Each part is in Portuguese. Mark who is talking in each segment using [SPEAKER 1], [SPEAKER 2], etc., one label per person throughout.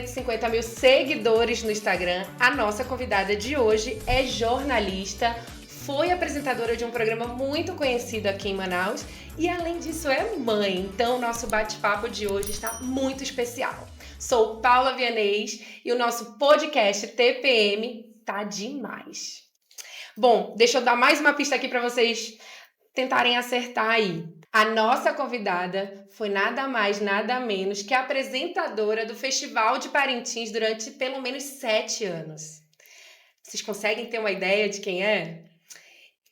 [SPEAKER 1] 250 mil seguidores no Instagram. A nossa convidada de hoje é jornalista, foi apresentadora de um programa muito conhecido aqui em Manaus e, além disso, é mãe. Então, o nosso bate-papo de hoje está muito especial. Sou Paula Vianês e o nosso podcast TPM tá demais. Bom, deixa eu dar mais uma pista aqui para vocês tentarem acertar aí. A nossa convidada foi nada mais, nada menos que a apresentadora do Festival de Parintins durante pelo menos 7 anos. Vocês conseguem ter uma ideia de quem é?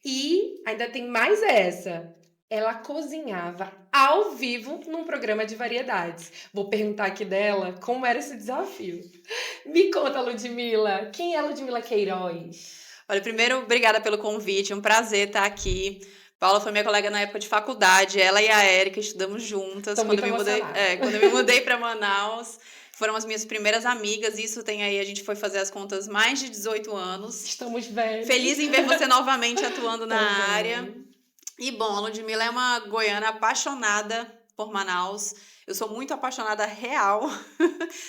[SPEAKER 1] E ainda tem mais essa. Ela cozinhava ao vivo num programa de variedades. Vou perguntar aqui dela como era esse desafio. Me conta, Ludmila, quem é Ludmila Queiroz?
[SPEAKER 2] Olha, primeiro, obrigada pelo convite, é um prazer estar aqui. Paula foi minha colega na época de faculdade, ela e a Érica estudamos juntas.
[SPEAKER 1] Tô muito emocionada.
[SPEAKER 2] Quando eu me mudei para Manaus, foram as minhas primeiras amigas. Isso tem aí, a gente foi fazer as contas, mais de 18 anos.
[SPEAKER 1] Estamos velhos.
[SPEAKER 2] Feliz em ver você novamente atuando na área. E bom, a Ludmila é uma goiana apaixonada por Manaus. Eu sou muito apaixonada real.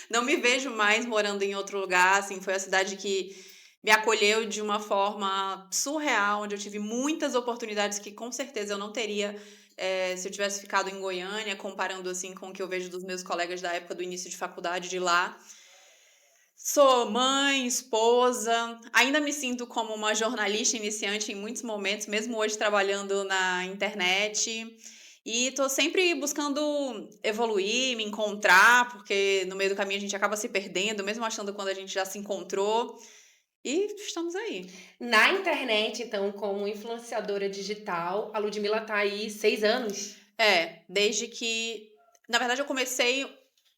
[SPEAKER 2] Não me vejo mais morando em outro lugar, assim, foi a cidade que me acolheu de uma forma surreal, onde eu tive muitas oportunidades que com certeza eu não teria se eu tivesse ficado em Goiânia, comparando assim com o que eu vejo dos meus colegas da época do início de faculdade de lá. Sou mãe, esposa, ainda me sinto como uma jornalista iniciante em muitos momentos, mesmo hoje trabalhando na internet. E tô sempre buscando evoluir, me encontrar, porque no meio do caminho a gente acaba se perdendo, mesmo achando quando a gente já se encontrou. E estamos aí.
[SPEAKER 1] Na internet, então, como influenciadora digital, a Ludmila tá aí 6 anos.
[SPEAKER 2] Desde que... Na verdade, eu comecei...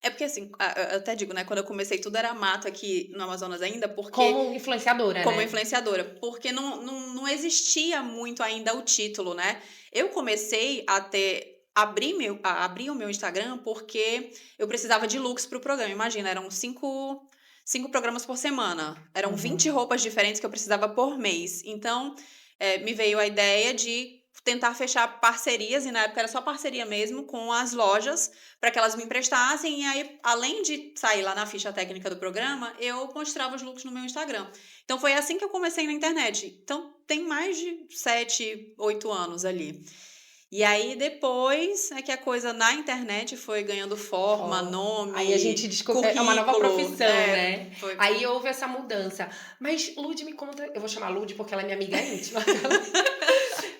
[SPEAKER 2] É porque, assim, eu até digo, né? Quando eu comecei, tudo era mato aqui no Amazonas ainda, porque...
[SPEAKER 1] Como influenciadora,
[SPEAKER 2] Como
[SPEAKER 1] né?
[SPEAKER 2] influenciadora. Porque não existia muito ainda o título, né? Eu comecei a abrir o meu Instagram porque eu precisava de looks pro programa. Imagina, eram 5 programas por semana. Eram 20 roupas diferentes que eu precisava por mês. Então, me veio a ideia de tentar fechar parcerias, e na época era só parceria mesmo, com as lojas, para que elas me emprestassem. E aí, além de sair lá na ficha técnica do programa, eu mostrava os looks no meu Instagram. Então, foi assim que eu comecei na internet. Então, tem mais de 7, 8 anos ali. E aí, depois é que a coisa na internet foi ganhando forma, nome,
[SPEAKER 1] aí a gente descobriu,
[SPEAKER 2] currículo.
[SPEAKER 1] É uma nova profissão, né?
[SPEAKER 2] Foi.
[SPEAKER 1] Aí houve essa mudança. Mas, Lud, me conta... Eu vou chamar Lud porque ela é minha amiga íntima.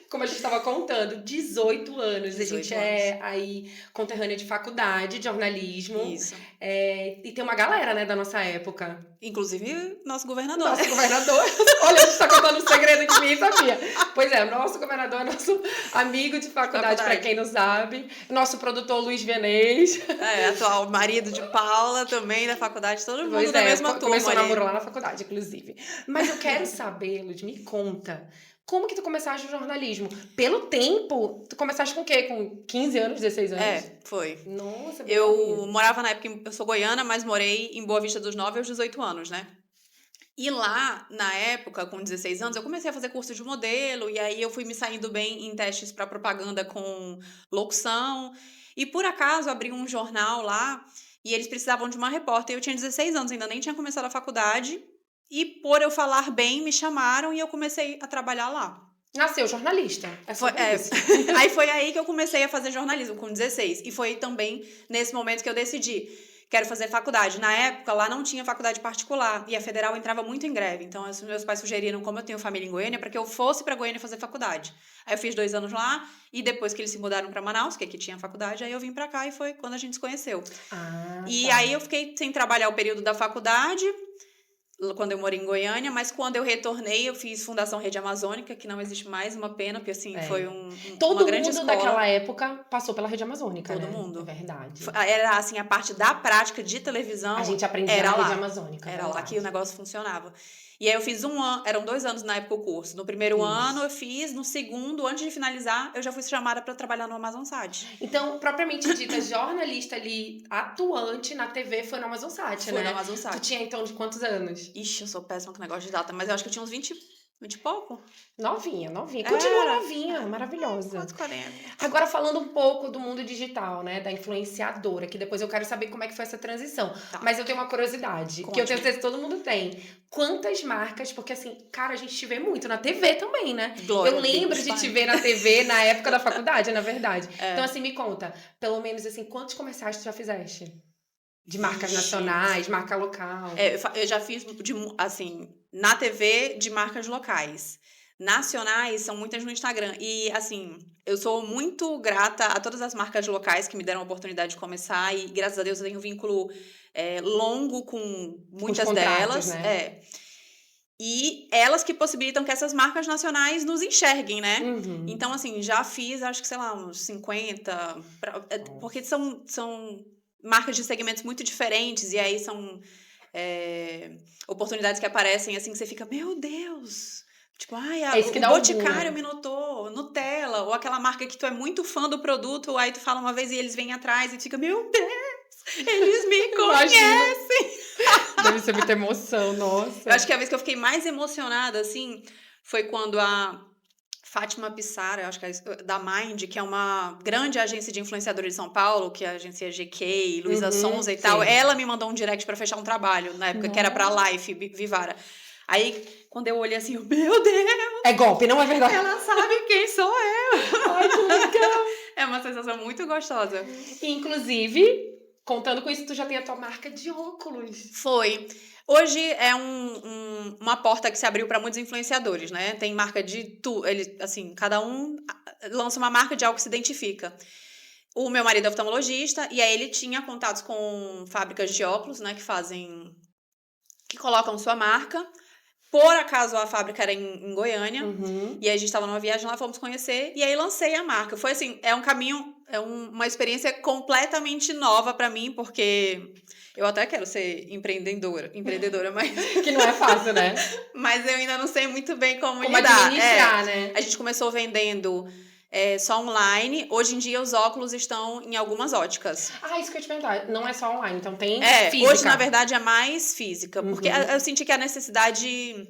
[SPEAKER 1] Como a gente estava contando, 18 anos.
[SPEAKER 2] 18
[SPEAKER 1] a gente
[SPEAKER 2] anos.
[SPEAKER 1] é aí conterrânea de faculdade, de jornalismo.
[SPEAKER 2] Isso.
[SPEAKER 1] E tem uma galera, né, da nossa época.
[SPEAKER 2] Inclusive, nosso governador.
[SPEAKER 1] Nosso governador. Olha, a gente tá contando um segredo que ninguém sabia. Pois é, o nosso governador é nosso amigo de faculdade, para quem não sabe. Nosso produtor Luiz Vianês.
[SPEAKER 2] Atual marido de Paula, também da faculdade, todo mundo da mesma turma.
[SPEAKER 1] Começou o namoro lá na faculdade, inclusive. Mas eu quero saber, Lud, me conta. Como que tu começaste no jornalismo? Pelo tempo, tu começaste com o quê? Com 15 anos, 16 anos?
[SPEAKER 2] Foi.
[SPEAKER 1] Nossa,
[SPEAKER 2] eu morava na época, eu sou goiana, mas morei em Boa Vista dos 9 aos 18 anos, né? E lá, na época, com 16 anos, eu comecei a fazer curso de modelo, e aí eu fui me saindo bem em testes para propaganda com locução. E por acaso abri um jornal lá, e eles precisavam de uma repórter. Eu tinha 16 anos, ainda nem tinha começado a faculdade. E por eu falar bem, me chamaram e eu comecei a trabalhar lá.
[SPEAKER 1] Nasceu jornalista. Isso.
[SPEAKER 2] Aí foi aí que eu comecei a fazer jornalismo, com 16. E foi também nesse momento que eu decidi, quero fazer faculdade. Na época, lá não tinha faculdade particular. E a federal entrava muito em greve. Então, meus pais sugeriram, como eu tenho família em Goiânia, para que eu fosse para Goiânia fazer faculdade. Aí eu fiz 2 anos lá. E depois que eles se mudaram para Manaus, que aqui tinha faculdade, aí eu vim para cá e foi quando a gente se conheceu. Aí eu fiquei sem trabalhar o período da faculdade, quando eu morei em Goiânia, mas quando eu retornei, eu fiz Fundação Rede Amazônica, que não existe mais, uma pena, porque assim, foi uma grande escola.
[SPEAKER 1] Todo mundo daquela época passou pela Rede Amazônica,
[SPEAKER 2] Todo
[SPEAKER 1] né?
[SPEAKER 2] mundo.
[SPEAKER 1] É verdade.
[SPEAKER 2] Era assim, a parte da prática de televisão.
[SPEAKER 1] A gente aprendia na Rede Amazônica.
[SPEAKER 2] Era lá que o negócio funcionava. E aí eu fiz 1 ano, eram 2 anos na época o curso. No primeiro ano eu fiz, no segundo, antes de finalizar, eu já fui chamada para trabalhar no Amazonsat.
[SPEAKER 1] Então, propriamente dita, jornalista ali, atuante na TV, foi no Amazonsat, né?
[SPEAKER 2] Foi no Amazonsat.
[SPEAKER 1] Tu tinha então de quantos anos?
[SPEAKER 2] Ixi, eu sou péssima com negócio de data, mas eu acho que eu tinha uns 20 e pouco?
[SPEAKER 1] Novinha. Continua
[SPEAKER 2] Era.
[SPEAKER 1] novinha, maravilhosa.
[SPEAKER 2] Quase 40.
[SPEAKER 1] Agora falando um pouco do mundo digital, né, da influenciadora, que depois eu quero saber como é que foi essa transição.
[SPEAKER 2] Tá.
[SPEAKER 1] Mas eu tenho uma curiosidade, que eu tenho
[SPEAKER 2] Conte-me.
[SPEAKER 1] certeza que todo mundo tem. Quantas marcas, porque assim, cara, a gente te vê muito na TV também, né?
[SPEAKER 2] Glória
[SPEAKER 1] Eu
[SPEAKER 2] a
[SPEAKER 1] lembro
[SPEAKER 2] Deus,
[SPEAKER 1] de te
[SPEAKER 2] pai.
[SPEAKER 1] ver na TV na época da faculdade, na verdade.
[SPEAKER 2] É.
[SPEAKER 1] Então assim, me conta, pelo menos assim, quantos comerciais tu já fizeste? De marcas
[SPEAKER 2] Vixe.
[SPEAKER 1] nacionais, marca local.
[SPEAKER 2] Eu já fiz, assim, na TV de marcas locais. Nacionais são muitas no Instagram. E, assim, eu sou muito grata a todas as marcas locais que me deram a oportunidade de começar. E, graças a Deus, eu tenho um vínculo longo com
[SPEAKER 1] Com os
[SPEAKER 2] muitas
[SPEAKER 1] contratos,
[SPEAKER 2] delas.
[SPEAKER 1] né?
[SPEAKER 2] E elas que possibilitam que essas marcas nacionais nos enxerguem, né?
[SPEAKER 1] Uhum.
[SPEAKER 2] Então, assim, já fiz, acho que, sei lá, uns 50. Porque são marcas de segmentos muito diferentes. E aí são oportunidades que aparecem, assim, que você fica, meu Deus! Tipo, ai,
[SPEAKER 1] É isso que
[SPEAKER 2] o
[SPEAKER 1] dá orgulho,
[SPEAKER 2] Boticário
[SPEAKER 1] né?
[SPEAKER 2] me notou, Nutella, ou aquela marca que tu é muito fã do produto, aí tu fala uma vez e eles vêm atrás e tu fica, meu Deus, eles me conhecem!
[SPEAKER 1] Imagina. Deve ser muita emoção, nossa.
[SPEAKER 2] Eu acho que a vez que eu fiquei mais emocionada, assim, foi quando a Fátima Pissara, eu acho que é da Mind, que é uma grande agência de influenciadores de São Paulo, que é a agência GK, Luísa Sonza e tal,
[SPEAKER 1] sim.
[SPEAKER 2] ela me mandou um direct pra fechar um trabalho, na época que era pra Life, Vivara. Aí, quando eu olhei assim, meu Deus,
[SPEAKER 1] É golpe, não é verdade?
[SPEAKER 2] ela sabe quem sou eu.
[SPEAKER 1] Ai, que legal.
[SPEAKER 2] É uma sensação muito gostosa.
[SPEAKER 1] Inclusive, contando com isso, tu já tem a tua marca de óculos.
[SPEAKER 2] Foi. Hoje é uma porta que se abriu para muitos influenciadores, né? Tem marca de tudo. Assim, cada um lança uma marca de algo que se identifica. O meu marido é oftalmologista e aí ele tinha contatos com fábricas de óculos, né? Que colocam sua marca. Por acaso a fábrica era em Goiânia.
[SPEAKER 1] Uhum.
[SPEAKER 2] E aí a gente estava numa viagem lá, fomos conhecer. E aí lancei a marca. Foi assim, é um caminho, uma experiência completamente nova para mim, porque eu até quero ser empreendedora, mas
[SPEAKER 1] Que não é fácil, né?
[SPEAKER 2] mas eu ainda não sei muito bem como
[SPEAKER 1] Como
[SPEAKER 2] lidar.
[SPEAKER 1] administrar, né?
[SPEAKER 2] A gente começou vendendo só online. Hoje em dia os óculos estão em algumas óticas.
[SPEAKER 1] Ah, isso que eu ia te perguntar. Não é só online, então tem física.
[SPEAKER 2] Hoje, na verdade, é mais física. Porque eu senti que a necessidade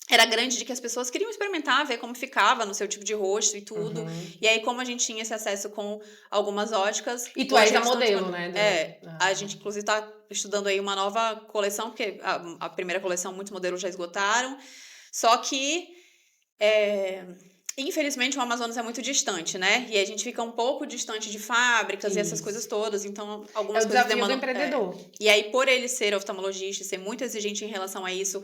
[SPEAKER 2] era grande de que as pessoas queriam experimentar, ver como ficava no seu tipo de rosto e tudo. E aí, como a gente tinha esse acesso com algumas óticas...
[SPEAKER 1] E tu
[SPEAKER 2] hoje
[SPEAKER 1] és a
[SPEAKER 2] eles estão
[SPEAKER 1] modelo, né?
[SPEAKER 2] A gente, inclusive, tá estudando aí uma nova coleção, porque a primeira coleção, muitos modelos já esgotaram. Só que... Infelizmente, o Amazonas é muito distante, né? E a gente fica um pouco distante de fábricas e essas
[SPEAKER 1] Isso.
[SPEAKER 2] coisas todas. Então,
[SPEAKER 1] É
[SPEAKER 2] algumas
[SPEAKER 1] o
[SPEAKER 2] coisas
[SPEAKER 1] desafio do
[SPEAKER 2] demandam...
[SPEAKER 1] empreendedor.
[SPEAKER 2] E aí, por ele ser oftalmologista e ser muito exigente em relação a isso,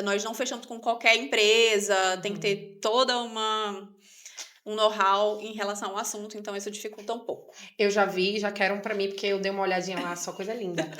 [SPEAKER 2] nós não fechamos com qualquer empresa, tem que ter toda um know-how em relação ao assunto, então isso dificulta um pouco.
[SPEAKER 1] Eu já vi, já quero um pra mim, porque eu dei uma olhadinha lá, só coisa linda.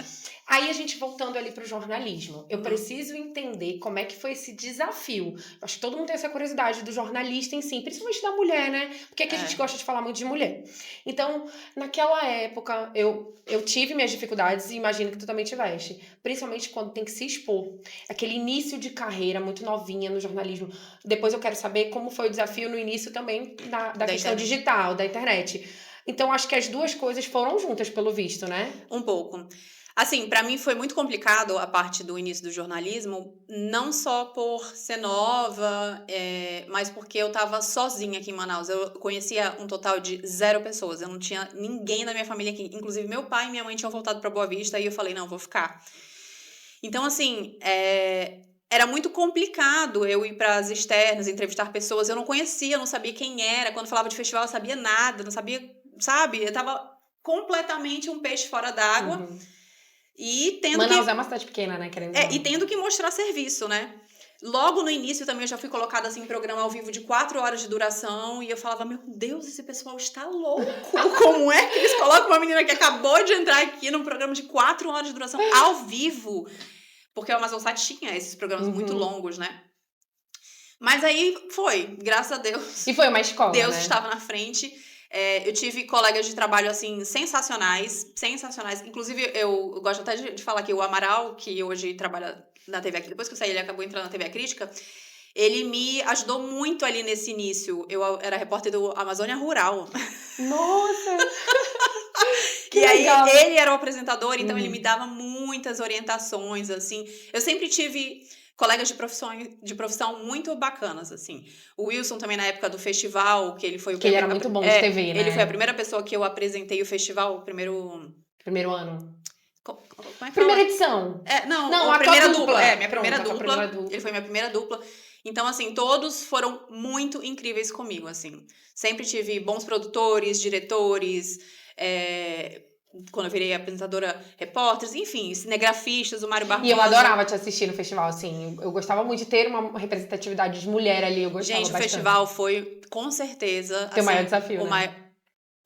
[SPEAKER 1] Aí a gente voltando ali pro jornalismo, eu preciso entender como é que foi esse desafio. Eu acho que todo mundo tem essa curiosidade do jornalista em si, principalmente da mulher, né? Porque aqui a gente gosta de falar muito de mulher. Então, naquela época, eu tive minhas dificuldades e imagino que tu também tiveste. Principalmente quando tem que se expor. Aquele início de carreira muito novinha no jornalismo. Depois eu quero saber como foi o desafio no início também da questão
[SPEAKER 2] internet.
[SPEAKER 1] digital, da internet. Então, acho que as duas coisas foram juntas, pelo visto, né?
[SPEAKER 2] Um pouco. Assim, pra mim foi muito complicado a parte do início do jornalismo, não só por ser nova, mas porque eu tava sozinha aqui em Manaus. Eu conhecia um total de 0 pessoas. Eu não tinha ninguém da minha família aqui. Inclusive, meu pai e minha mãe tinham voltado pra Boa Vista e eu falei, não, vou ficar. Então, assim, era muito complicado eu ir para as externas, entrevistar pessoas. Eu não conhecia, não sabia quem era. Quando falava de festival, eu sabia nada, não sabia, sabe? Eu tava completamente um peixe fora d'água. E tendo
[SPEAKER 1] Manaus é uma cidade pequena, né? Querendo
[SPEAKER 2] e tendo que mostrar serviço, né? Logo no início também eu já fui colocada assim em programa ao vivo de 4 horas de duração e eu falava, meu Deus, esse pessoal está louco. Como é que eles colocam uma menina que acabou de entrar aqui num programa de 4 horas de duração ao vivo? Porque o Amazonsat tinha esses programas muito longos, né? Mas aí foi, graças a Deus.
[SPEAKER 1] E foi uma escola,
[SPEAKER 2] Deus
[SPEAKER 1] né?
[SPEAKER 2] estava na frente. Eu tive colegas de trabalho, assim, sensacionais. Inclusive, eu gosto até de falar que o Amaral, que hoje trabalha na TV Crítica, depois que eu saí, ele acabou entrando na TV Crítica, ele me ajudou muito ali nesse início. Eu era repórter do Amazônia Rural.
[SPEAKER 1] Nossa! Que
[SPEAKER 2] e
[SPEAKER 1] legal.
[SPEAKER 2] aí, ele era o apresentador, então ele me dava muitas orientações, assim. Eu sempre tive colegas de profissão muito bacanas, assim. O Wilson também, na época do festival, que ele foi o
[SPEAKER 1] Que ele era muito bom de TV, né?
[SPEAKER 2] Ele foi a primeira pessoa que eu apresentei o festival, o primeiro...
[SPEAKER 1] Primeiro ano.
[SPEAKER 2] Como é que
[SPEAKER 1] Primeira
[SPEAKER 2] fala?
[SPEAKER 1] edição.
[SPEAKER 2] Não,
[SPEAKER 1] a
[SPEAKER 2] primeira
[SPEAKER 1] tua
[SPEAKER 2] dupla. Minha
[SPEAKER 1] Pronto,
[SPEAKER 2] primeira
[SPEAKER 1] a tua
[SPEAKER 2] dupla.
[SPEAKER 1] primeira dupla.
[SPEAKER 2] Ele foi minha primeira dupla. Então, assim, todos foram muito incríveis comigo, assim. Sempre tive bons produtores, diretores, quando eu virei apresentadora, repórteres, enfim, cinegrafistas, o Mário Barbosa.
[SPEAKER 1] E eu adorava te assistir no festival, assim. Eu gostava muito de ter uma representatividade de mulher ali, eu gostava bastante.
[SPEAKER 2] Gente, o festival foi, com certeza...
[SPEAKER 1] Teu maior desafio, né?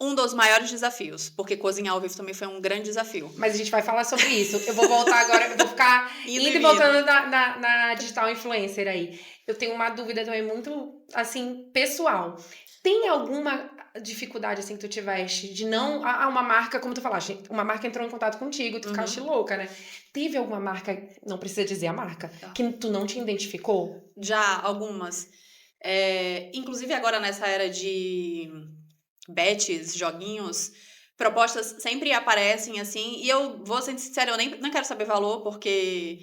[SPEAKER 2] Um dos maiores desafios, porque cozinhar ao vivo também foi um grande desafio.
[SPEAKER 1] Mas a gente vai falar sobre isso. Eu vou voltar agora, eu vou ficar indo e voltando na digital influencer aí. Eu tenho uma dúvida também muito, assim, pessoal. Tem alguma dificuldade, assim, que tu tiveste de não... uma marca, como tu falaste, uma marca entrou em contato contigo, tu ficaste louca, né? Teve alguma marca, não precisa dizer a marca, que tu não te identificou?
[SPEAKER 2] Já, algumas. Inclusive agora nessa era de... bets, joguinhos, propostas sempre aparecem assim, e eu vou ser sincera, eu não quero saber valor, porque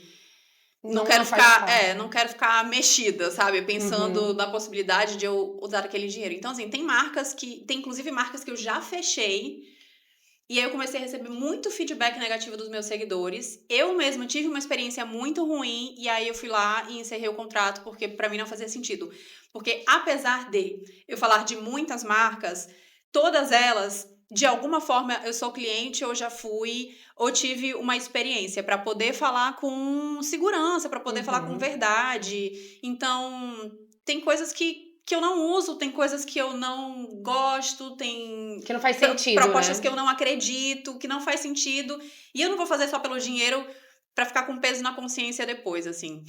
[SPEAKER 2] não quero ficar mexida, sabe? Pensando na possibilidade de eu usar aquele dinheiro. Então, assim, tem inclusive marcas que eu já fechei, e aí eu comecei a receber muito feedback negativo dos meus seguidores. Eu mesma tive uma experiência muito ruim, e aí eu fui lá e encerrei o contrato, porque pra mim não fazia sentido. Porque apesar de eu falar de muitas marcas, todas elas, de alguma forma, eu sou cliente, ou já fui, ou tive uma experiência para poder falar com segurança, para poder falar com verdade. Então, tem coisas que eu não uso, tem coisas que eu não gosto, tem...
[SPEAKER 1] Que não faz sentido,
[SPEAKER 2] propostas
[SPEAKER 1] né?
[SPEAKER 2] que eu não acredito, que não faz sentido. E eu não vou fazer só pelo dinheiro para ficar com peso na consciência depois, assim.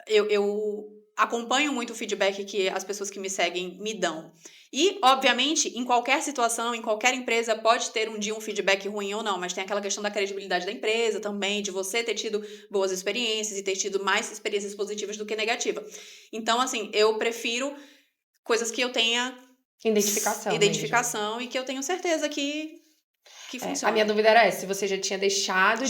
[SPEAKER 2] Eu acompanho muito o feedback que as pessoas que me seguem me dão. E, obviamente, em qualquer situação, em qualquer empresa, pode ter um dia um feedback ruim ou não, mas tem aquela questão da credibilidade da empresa também, de você ter tido boas experiências e ter tido mais experiências positivas do que negativas. Então, assim, eu prefiro coisas que eu tenha identificação e que eu tenho certeza que funciona.
[SPEAKER 1] A minha dúvida era essa, se você já tinha deixado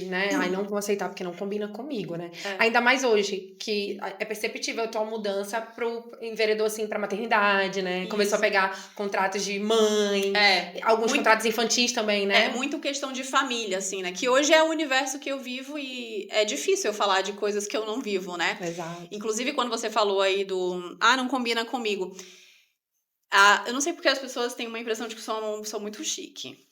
[SPEAKER 1] né? Ai, não vou aceitar porque não combina comigo, né? Ainda mais hoje, que é perceptível a tua mudança pro enveredou, assim, pra maternidade, né? Isso. Começou a pegar contratos de mãe, alguns contratos infantis também, né?
[SPEAKER 2] É muito questão de família, assim, né? Que hoje é o universo que eu vivo e é difícil eu falar de coisas que eu não vivo, né?
[SPEAKER 1] Exato.
[SPEAKER 2] Inclusive, quando você falou aí do... não combina comigo. Eu não sei porque as pessoas têm uma impressão de que sou muito chique.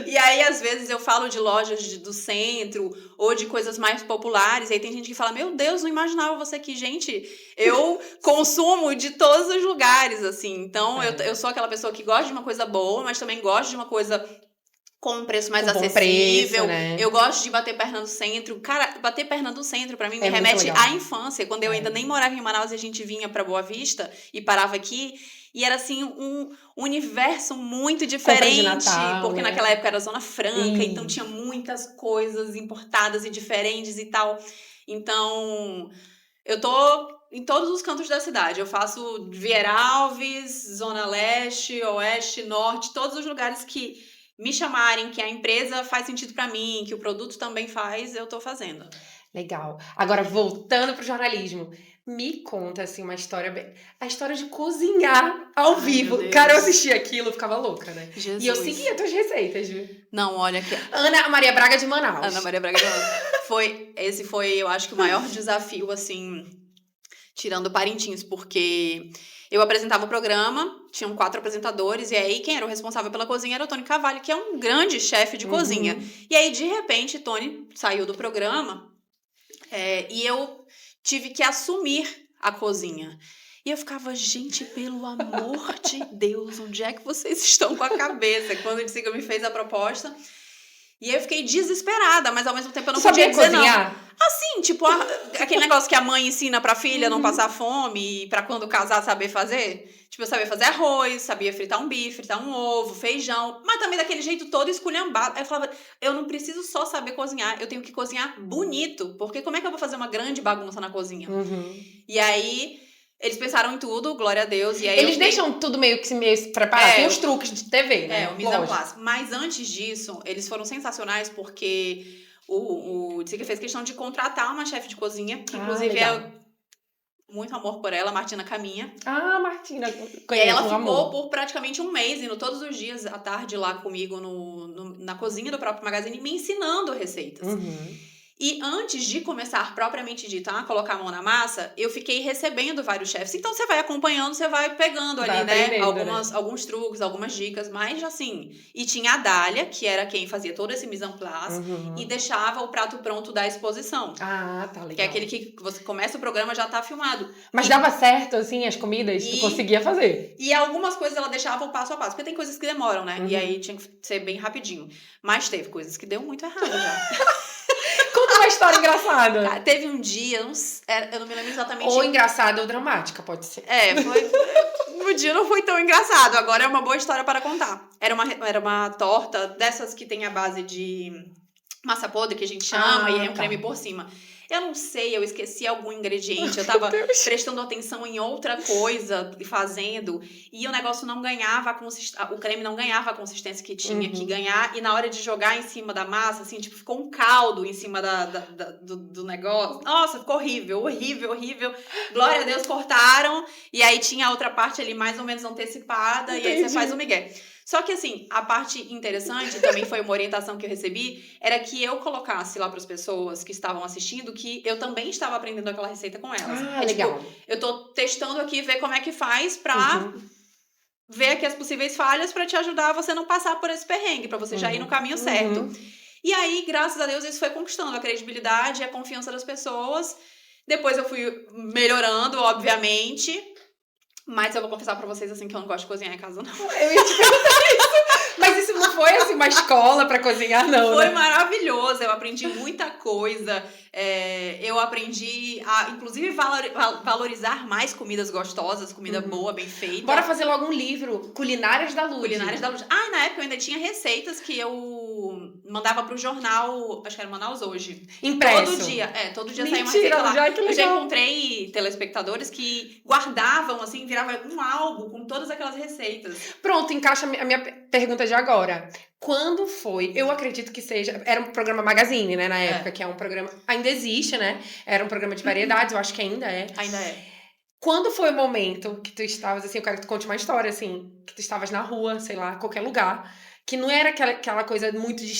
[SPEAKER 2] E aí, às vezes, eu falo de lojas do centro ou de coisas mais populares. E aí tem gente que fala, meu Deus, não imaginava você aqui. Gente, eu consumo de todos os lugares, assim. Então, eu sou aquela pessoa que gosta de uma coisa boa, mas também gosta de uma coisa com um preço mais acessível.
[SPEAKER 1] Né?
[SPEAKER 2] Eu gosto de bater perna no centro. Cara, bater perna no centro, pra mim, me remete à infância. Quando eu ainda nem morava em Manaus e a gente vinha pra Boa Vista e parava aqui. E era, assim, um universo muito diferente.
[SPEAKER 1] Natal,
[SPEAKER 2] porque naquela época era Zona Franca, então tinha muitas coisas importadas e diferentes e tal. Então, eu tô em todos os cantos da cidade. Eu faço Vieira Alves, Zona Leste, Oeste, Norte, todos os lugares que me chamarem, que a empresa faz sentido pra mim, que o produto também faz, eu tô fazendo.
[SPEAKER 1] Legal. Agora, voltando pro jornalismo, me conta, assim, uma história... A história de cozinhar ao vivo. Cara, eu assistia aquilo, ficava louca, né?
[SPEAKER 2] Jesus.
[SPEAKER 1] E eu seguia tuas receitas, viu?
[SPEAKER 2] Não, olha que...
[SPEAKER 1] Ana Maria Braga de Manaus.
[SPEAKER 2] Ana Maria Braga de Manaus. Esse foi, eu acho que o maior desafio, assim, tirando Parintins, porque... Eu apresentava o programa, tinham 4 apresentadores, e aí quem era o responsável pela cozinha era o Tony Cavalli, que é um grande chefe de cozinha. E aí, de repente, Tony saiu do programa e eu tive que assumir a cozinha. E eu ficava, gente, pelo amor de Deus, onde é que vocês estão com a cabeça? Quando o Siga me fez a proposta... E aí eu fiquei desesperada, mas ao mesmo tempo eu não podia dizer
[SPEAKER 1] cozinhar?
[SPEAKER 2] Não. Assim, tipo, aquele negócio que a mãe ensina pra filha não passar fome e pra quando casar saber fazer. Tipo, eu sabia fazer arroz, sabia fritar um bife, fritar um ovo, feijão, mas também daquele jeito todo esculhambado. Aí eu falava, eu não preciso só saber cozinhar, eu tenho que cozinhar bonito, porque como é que eu vou fazer uma grande bagunça na cozinha? E aí... Eles pensaram em tudo, glória a Deus. E aí
[SPEAKER 1] eles deixam tudo meio preparado. Tem os truques de TV, né?
[SPEAKER 2] O mise en place. Mas antes disso, eles foram sensacionais porque o Tsica fez questão de contratar uma chefe de cozinha, que inclusive
[SPEAKER 1] legal.
[SPEAKER 2] muito amor por ela, Martina Caminha.
[SPEAKER 1] Martina,
[SPEAKER 2] E aí
[SPEAKER 1] conheço,
[SPEAKER 2] ela
[SPEAKER 1] um
[SPEAKER 2] ficou
[SPEAKER 1] amor.
[SPEAKER 2] por praticamente um mês, indo todos os dias à tarde lá comigo na cozinha do próprio Magazine, me ensinando receitas. E antes de começar propriamente dito, colocar a mão na massa, eu fiquei recebendo vários chefes. Então você vai acompanhando, você vai pegando
[SPEAKER 1] Vai
[SPEAKER 2] ali, né?
[SPEAKER 1] aprendendo,
[SPEAKER 2] Alguns truques, algumas dicas, mas assim. E tinha a Dália, que era quem fazia todo esse mise en place e deixava o prato pronto da exposição.
[SPEAKER 1] Tá legal.
[SPEAKER 2] Que é aquele que você começa o programa já tá filmado.
[SPEAKER 1] Mas dava certo, assim, as comidas? Tu conseguia fazer?
[SPEAKER 2] E algumas coisas ela deixava o passo a passo, porque tem coisas que demoram, né? E aí tinha que ser bem rapidinho. Mas teve coisas que deu muito errado já.
[SPEAKER 1] Conta uma história engraçada.
[SPEAKER 2] Cara, teve um dia, eu não me lembro exatamente.
[SPEAKER 1] Ou engraçada ou dramática, pode ser.
[SPEAKER 2] O dia não foi tão engraçado. Agora é uma boa história para contar. Era uma torta dessas que tem a base de massa podre, que a gente chama, e aí um creme por cima. Eu não sei, eu esqueci algum ingrediente, eu tava prestando atenção em outra coisa e fazendo, e o negócio não ganhava o creme não ganhava a consistência que tinha que ganhar, e na hora de jogar em cima da massa, assim, tipo, ficou um caldo em cima do negócio. Nossa, ficou horrível. Glória a Deus, cortaram, e aí tinha a outra parte ali mais ou menos antecipada, e aí você faz o migué. Só que, assim, a parte interessante, também foi uma orientação que eu recebi, era que eu colocasse lá para as pessoas que estavam assistindo que eu também estava aprendendo aquela receita com elas.
[SPEAKER 1] Legal.
[SPEAKER 2] Tipo, eu tô testando aqui, ver como é que faz pra ver aqui as possíveis falhas pra te ajudar a você não passar por esse perrengue, pra você já ir no caminho certo. E aí, graças a Deus, isso foi conquistando a credibilidade e a confiança das pessoas. Depois eu fui melhorando, obviamente. Mas eu vou confessar pra vocês, assim, que eu não gosto de cozinhar em casa, não.
[SPEAKER 1] Eu ia te perguntar isso. Mas isso não foi, assim, uma escola pra cozinhar, não,
[SPEAKER 2] Foi
[SPEAKER 1] né?
[SPEAKER 2] maravilhoso. Eu aprendi muita coisa. Eu aprendi a, inclusive, valorizar mais comidas gostosas, comida boa, bem feita.
[SPEAKER 1] Bora fazer logo um livro, Culinárias da Lud.
[SPEAKER 2] Culinárias da Lud. Na época eu ainda tinha receitas que eu mandava pro jornal, acho que era Manaus Hoje.
[SPEAKER 1] Impresso.
[SPEAKER 2] Todo dia saía uma receita lá.
[SPEAKER 1] Já, que legal.
[SPEAKER 2] Eu já encontrei telespectadores que guardavam, assim, virava um álbum com todas aquelas receitas.
[SPEAKER 1] Pronto, encaixa a minha pergunta de agora. Quando foi? Eu acredito que seja... Era um programa Magazine, né, na época, que é um programa... Ainda existe, né? Era um programa de variedades, eu acho que ainda é.
[SPEAKER 2] Ainda é.
[SPEAKER 1] Quando foi o momento que tu estavas, assim, eu quero que tu conte uma história, assim, que tu estavas na rua, sei lá, qualquer lugar, que não era aquela coisa muito de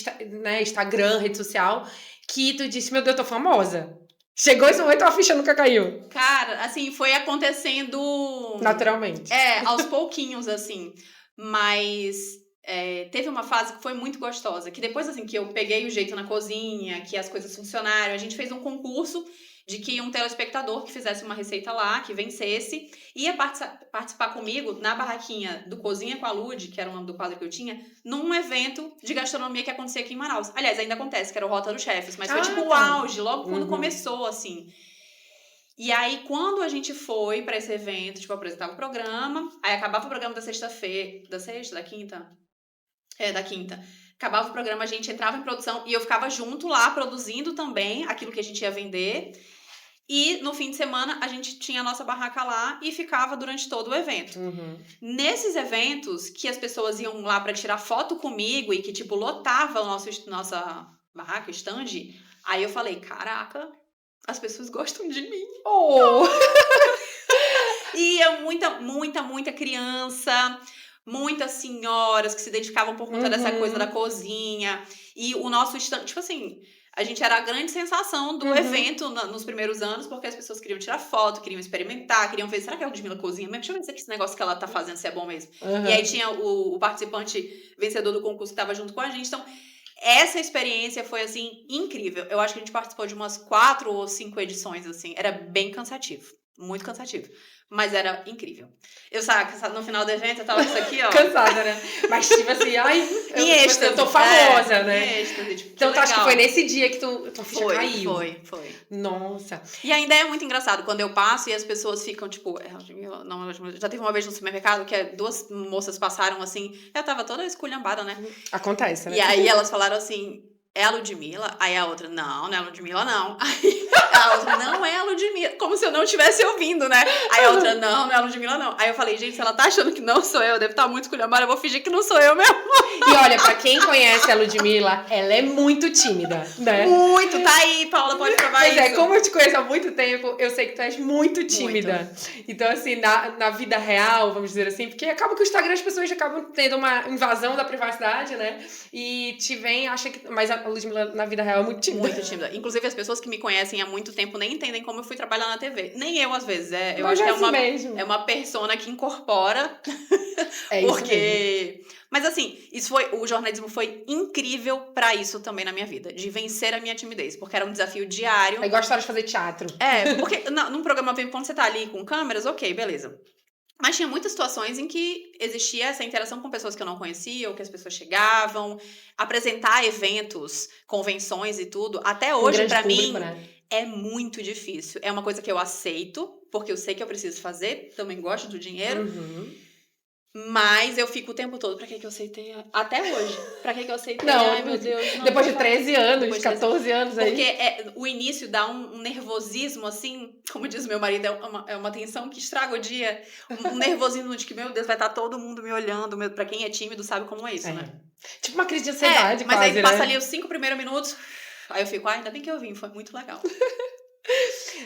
[SPEAKER 1] Instagram, rede social, que tu disse, meu Deus, eu tô famosa. Chegou esse momento, a ficha nunca caiu.
[SPEAKER 2] Cara, assim, foi acontecendo...
[SPEAKER 1] Naturalmente.
[SPEAKER 2] Aos pouquinhos, assim. Mas... teve uma fase que foi muito gostosa, que depois, assim, que eu peguei o jeito na cozinha, que as coisas funcionaram, a gente fez um concurso de que um telespectador que fizesse uma receita lá, que vencesse, ia participar comigo na barraquinha do Cozinha com a Lud, que era o nome do quadro que eu tinha, num evento de gastronomia que acontecia aqui em Manaus. Aliás, ainda acontece, que era o Rota dos Chefes, mas foi tipo o auge, logo quando começou, assim. E aí, quando a gente foi pra esse evento, tipo, apresentava o programa, aí acabava o programa da sexta-feira, da quinta? Da quinta. Acabava o programa, a gente entrava em produção e eu ficava junto lá, produzindo também aquilo que a gente ia vender. E no fim de semana, a gente tinha a nossa barraca lá e ficava durante todo o evento. Nesses eventos, que as pessoas iam lá pra tirar foto comigo e que, tipo, lotava nossa barraca, stand, aí eu falei, caraca, as pessoas gostam de mim. E é muita criança... Muitas senhoras que se identificavam por conta dessa coisa da cozinha. E o nosso stand, tipo assim, a gente era a grande sensação do evento nos primeiros anos, porque as pessoas queriam tirar foto, queriam experimentar, queriam ver, será que a Ludmilla cozinha mesmo? Deixa eu ver se esse negócio que ela tá fazendo se é bom mesmo. E aí tinha o participante vencedor do concurso que tava junto com a gente. Então, essa experiência foi, assim, incrível. Eu acho que a gente participou de umas 4 ou 5 edições, assim. Era bem cansativo. Muito cansativo. Mas era incrível. Eu sabe, no final do evento, eu tava com isso aqui, ó.
[SPEAKER 1] Cansada, né? Mas tipo assim, eu tô famosa, né?
[SPEAKER 2] Em êxtase, tipo,
[SPEAKER 1] então tu acha que foi nesse dia que tua ficha caiu?
[SPEAKER 2] Foi.
[SPEAKER 1] Nossa.
[SPEAKER 2] E ainda é muito engraçado, quando eu passo e as pessoas ficam, tipo... já teve uma vez no supermercado que 2 moças passaram assim, eu tava toda esculhambada, né?
[SPEAKER 1] Acontece, né?
[SPEAKER 2] E aí elas falaram assim, é a Ludmilla? Aí a outra, não é a Ludmilla, não. Aí... A outra, não é a Ludmilla. Como se eu não estivesse ouvindo, né? Aí a outra, não é a Ludmilla, não. Aí eu falei, gente, se ela tá achando que não sou eu, deve estar muito esculhambada, eu vou fingir que não sou eu mesmo.
[SPEAKER 1] E olha, pra quem conhece a Ludmilla, ela é muito tímida, né?
[SPEAKER 2] Muito, tá aí, Paula, pode provar
[SPEAKER 1] Pois
[SPEAKER 2] isso.
[SPEAKER 1] é, como eu te conheço há muito tempo, eu sei que tu és muito tímida. Então, assim, na vida real, vamos dizer assim, porque acaba que o Instagram as pessoas acabam tendo uma invasão da privacidade, né? E te vem, acha que... Mas a Ludmilla, na vida real, é muito tímida.
[SPEAKER 2] Muito tímida. Inclusive, as pessoas que me conhecem há muito tempo nem entendem como eu fui trabalhar na TV. Nem eu, às vezes. Eu
[SPEAKER 1] Mas
[SPEAKER 2] acho
[SPEAKER 1] é
[SPEAKER 2] que
[SPEAKER 1] assim mesmo.
[SPEAKER 2] é uma persona que incorpora.
[SPEAKER 1] É isso
[SPEAKER 2] porque...
[SPEAKER 1] mesmo.
[SPEAKER 2] Mas assim, o jornalismo foi incrível pra isso também na minha vida. De vencer a minha timidez. Porque era um desafio diário.
[SPEAKER 1] É igual a história de fazer teatro.
[SPEAKER 2] Porque num programa ao vivo, quando você tá ali com câmeras, ok, beleza. Mas tinha muitas situações em que existia essa interação com pessoas que eu não conhecia, ou que as pessoas chegavam, apresentar eventos, convenções e tudo. Até hoje, pra mim,
[SPEAKER 1] né?
[SPEAKER 2] é muito difícil. É uma coisa que eu aceito, porque eu sei que eu preciso fazer, também gosto do dinheiro.
[SPEAKER 1] Uhum.
[SPEAKER 2] Mas eu fico o tempo todo, pra que eu aceitei? Até hoje. Pra que eu aceitei?
[SPEAKER 1] Não,
[SPEAKER 2] Ai, meu Deus. Não,
[SPEAKER 1] depois de 13 anos,
[SPEAKER 2] depois de
[SPEAKER 1] 14 anos aí.
[SPEAKER 2] Porque o início dá um nervosismo, assim, como diz meu marido, é uma tensão que estraga o dia. Um nervosismo de que, meu Deus, vai estar todo mundo me olhando. Pra quem é tímido sabe como é isso, né?
[SPEAKER 1] Tipo uma crise de ansiedade,
[SPEAKER 2] mas
[SPEAKER 1] quase,
[SPEAKER 2] aí passa
[SPEAKER 1] né?
[SPEAKER 2] ali os 5 primeiros minutos, aí eu fico, ainda bem que eu vim, foi muito legal.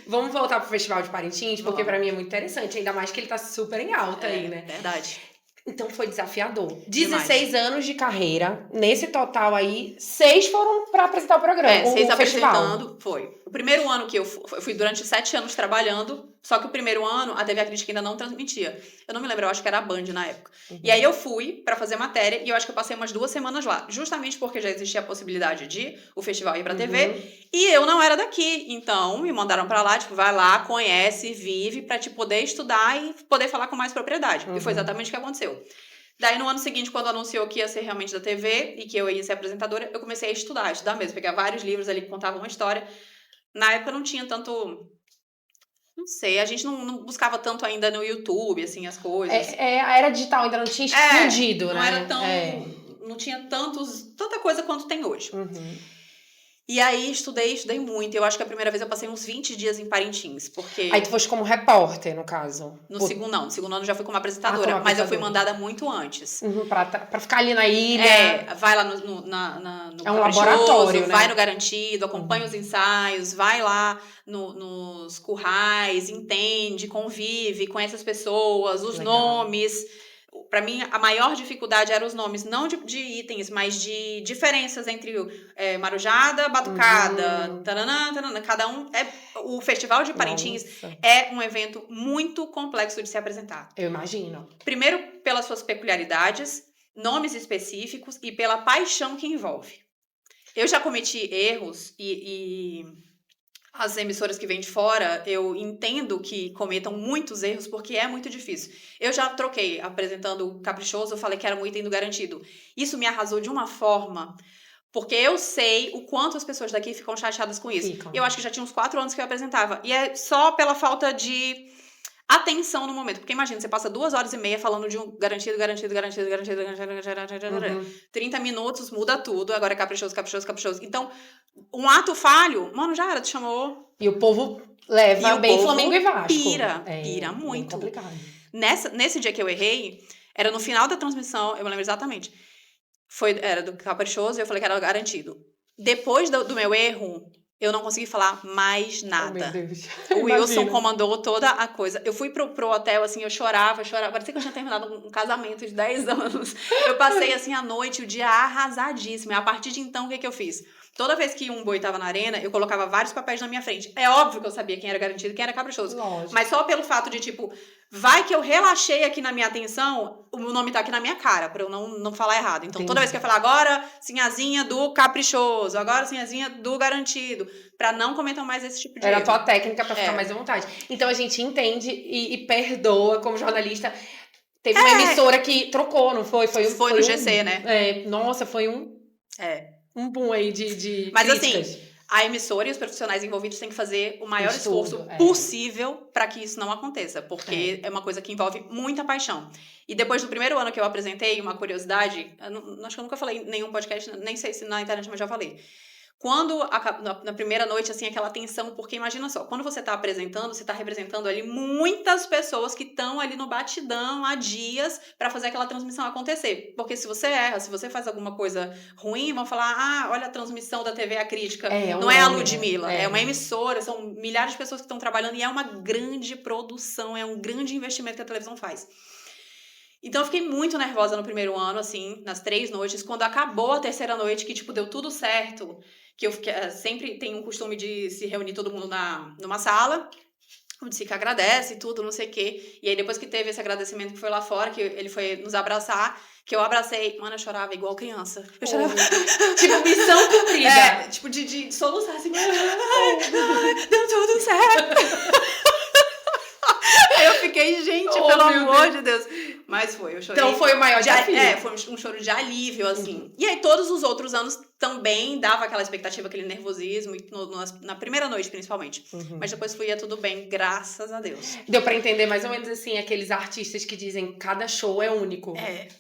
[SPEAKER 1] Vamos voltar pro Festival de Parintins, porque pra mim é muito interessante, ainda mais que ele tá super em alta aí, né?
[SPEAKER 2] Verdade.
[SPEAKER 1] Então foi desafiador.
[SPEAKER 2] Demais.
[SPEAKER 1] 16 anos de carreira. Nesse total aí, 6 foram pra apresentar o programa.
[SPEAKER 2] 6
[SPEAKER 1] o festival.
[SPEAKER 2] apresentando, foi. O primeiro ano que eu fui durante 7 anos trabalhando, só que o primeiro ano a TV A Crítica ainda não transmitia. Eu não me lembro, eu acho que era a Band na época.
[SPEAKER 1] Uhum.
[SPEAKER 2] E aí eu fui pra fazer matéria e eu acho que eu passei umas 2 semanas lá. Justamente porque já existia a possibilidade de o festival ir pra TV. E eu não era daqui. Então me mandaram pra lá, tipo, vai lá, conhece, vive, pra te poder estudar e poder falar com mais propriedade. E foi exatamente o que aconteceu. Daí, no ano seguinte, quando anunciou que ia ser realmente da TV e que eu ia ser apresentadora, eu comecei a estudar mesmo. Pegar vários livros ali que contavam uma história. Na época não tinha tanto... Não sei, a gente não buscava tanto ainda no YouTube, assim, as coisas.
[SPEAKER 1] A era digital ainda não tinha explodido, né?
[SPEAKER 2] Não era tão... Não tinha tanta coisa quanto tem hoje.
[SPEAKER 1] Uhum.
[SPEAKER 2] E aí, estudei muito. Eu acho que a primeira vez eu passei uns 20 dias em Parintins, porque...
[SPEAKER 1] Aí tu foste como repórter, no caso?
[SPEAKER 2] No segundo ano já fui como apresentadora, mas eu fui mandada muito antes.
[SPEAKER 1] Uhum, pra ficar ali na ilha.
[SPEAKER 2] Vai lá no
[SPEAKER 1] é um laboratório, né?
[SPEAKER 2] Vai no Garantido, acompanha os ensaios, vai lá nos currais, entende, convive, conhece as pessoas, os nomes. Pra mim, a maior dificuldade eram os nomes, não de itens, mas de diferenças entre marujada, batucada, taranã, cada um. O Festival de Parintins é um evento muito complexo de se apresentar.
[SPEAKER 1] Eu imagino.
[SPEAKER 2] Primeiro, pelas suas peculiaridades, nomes específicos e pela paixão que envolve. Eu já cometi erros e as emissoras que vêm de fora, eu entendo que cometam muitos erros porque é muito difícil. Eu já troquei, apresentando o Caprichoso, eu falei que era um item do Garantido. Isso me arrasou de uma forma, porque eu sei o quanto as pessoas daqui ficam chateadas com isso. Eu acho que já tinha uns 4 anos que eu apresentava. E é só pela falta de atenção no momento. Porque imagina, você passa 2h30 falando de um garantido. 30 minutos, muda tudo. Agora é caprichoso. Então, um ato falho, mano, já era, te chamou.
[SPEAKER 1] E o povo leva bem Flamengo e Vasco.
[SPEAKER 2] Pira muito.
[SPEAKER 1] Bem complicado.
[SPEAKER 2] Nesse dia que eu errei, era no final da transmissão, eu me lembro exatamente. Era do Caprichoso e eu falei que era garantido. Depois do meu erro, eu não consegui falar mais nada.
[SPEAKER 1] Meu Deus.
[SPEAKER 2] O Wilson comandou toda a coisa. Eu fui pro hotel, assim, eu chorava. Parecia que eu tinha terminado um casamento de 10 anos. Eu passei, assim, a noite, o dia arrasadíssimo. E a partir de então, o que eu fiz? Toda vez que um boi tava na arena, eu colocava vários papéis na minha frente. É óbvio que eu sabia quem era garantido e quem era caprichoso.
[SPEAKER 1] Lógico.
[SPEAKER 2] Mas só pelo fato de, tipo, vai que eu relaxei aqui na minha atenção, o meu nome tá aqui na minha cara, pra eu não falar errado. Então, toda vez que eu falar agora, sinhazinha do caprichoso, agora sinhazinha do garantido, pra não cometer mais esse tipo de erro.
[SPEAKER 1] Era a tua técnica pra ficar mais à vontade. Então, a gente entende e perdoa como jornalista. Teve uma emissora que trocou, não foi? Foi
[SPEAKER 2] no GC, né?
[SPEAKER 1] Nossa, foi um boom aí de
[SPEAKER 2] Mas
[SPEAKER 1] críticas.
[SPEAKER 2] assim, a emissora e os profissionais envolvidos têm que fazer o maior esforço possível para que isso não aconteça, porque é uma coisa que envolve muita paixão. E depois do primeiro ano que eu apresentei, uma curiosidade, acho que eu nunca falei em nenhum podcast, nem sei se na internet, mas já falei. Quando, na primeira noite, assim, aquela tensão, porque imagina só, quando você tá apresentando, você tá representando ali muitas pessoas que estão ali no batidão há dias pra fazer aquela transmissão acontecer. Porque se você erra, se você faz alguma coisa ruim, vão falar, olha a transmissão da TV A Crítica. Não é a Ludmilla, é uma emissora, são milhares de pessoas que estão trabalhando e é uma grande produção, é um grande investimento que a televisão faz. Então eu fiquei muito nervosa no primeiro ano, assim, nas 3 noites. Quando acabou a terceira noite, que, tipo, deu tudo certo, que eu sempre tenho um costume de se reunir todo mundo numa sala, onde se agradece e tudo, não sei o quê. E aí depois que teve esse agradecimento que foi lá fora, que ele foi nos abraçar, que eu abracei, mano, eu chorava igual criança. Eu chorava.
[SPEAKER 1] Tipo, missão cumprida.
[SPEAKER 2] Tipo, de soluçar assim. Deu tudo certo. Aí eu fiquei, gente, pelo amor de Deus. Mas foi, eu chorei.
[SPEAKER 1] Então foi o maior desafio.
[SPEAKER 2] Foi um choro de alívio, assim. E aí todos os outros anos também dava aquela expectativa, aquele nervosismo, na primeira noite, principalmente. Mas depois ia tudo bem, graças a Deus.
[SPEAKER 1] Deu pra entender mais ou menos assim, aqueles artistas que dizem cada show é único.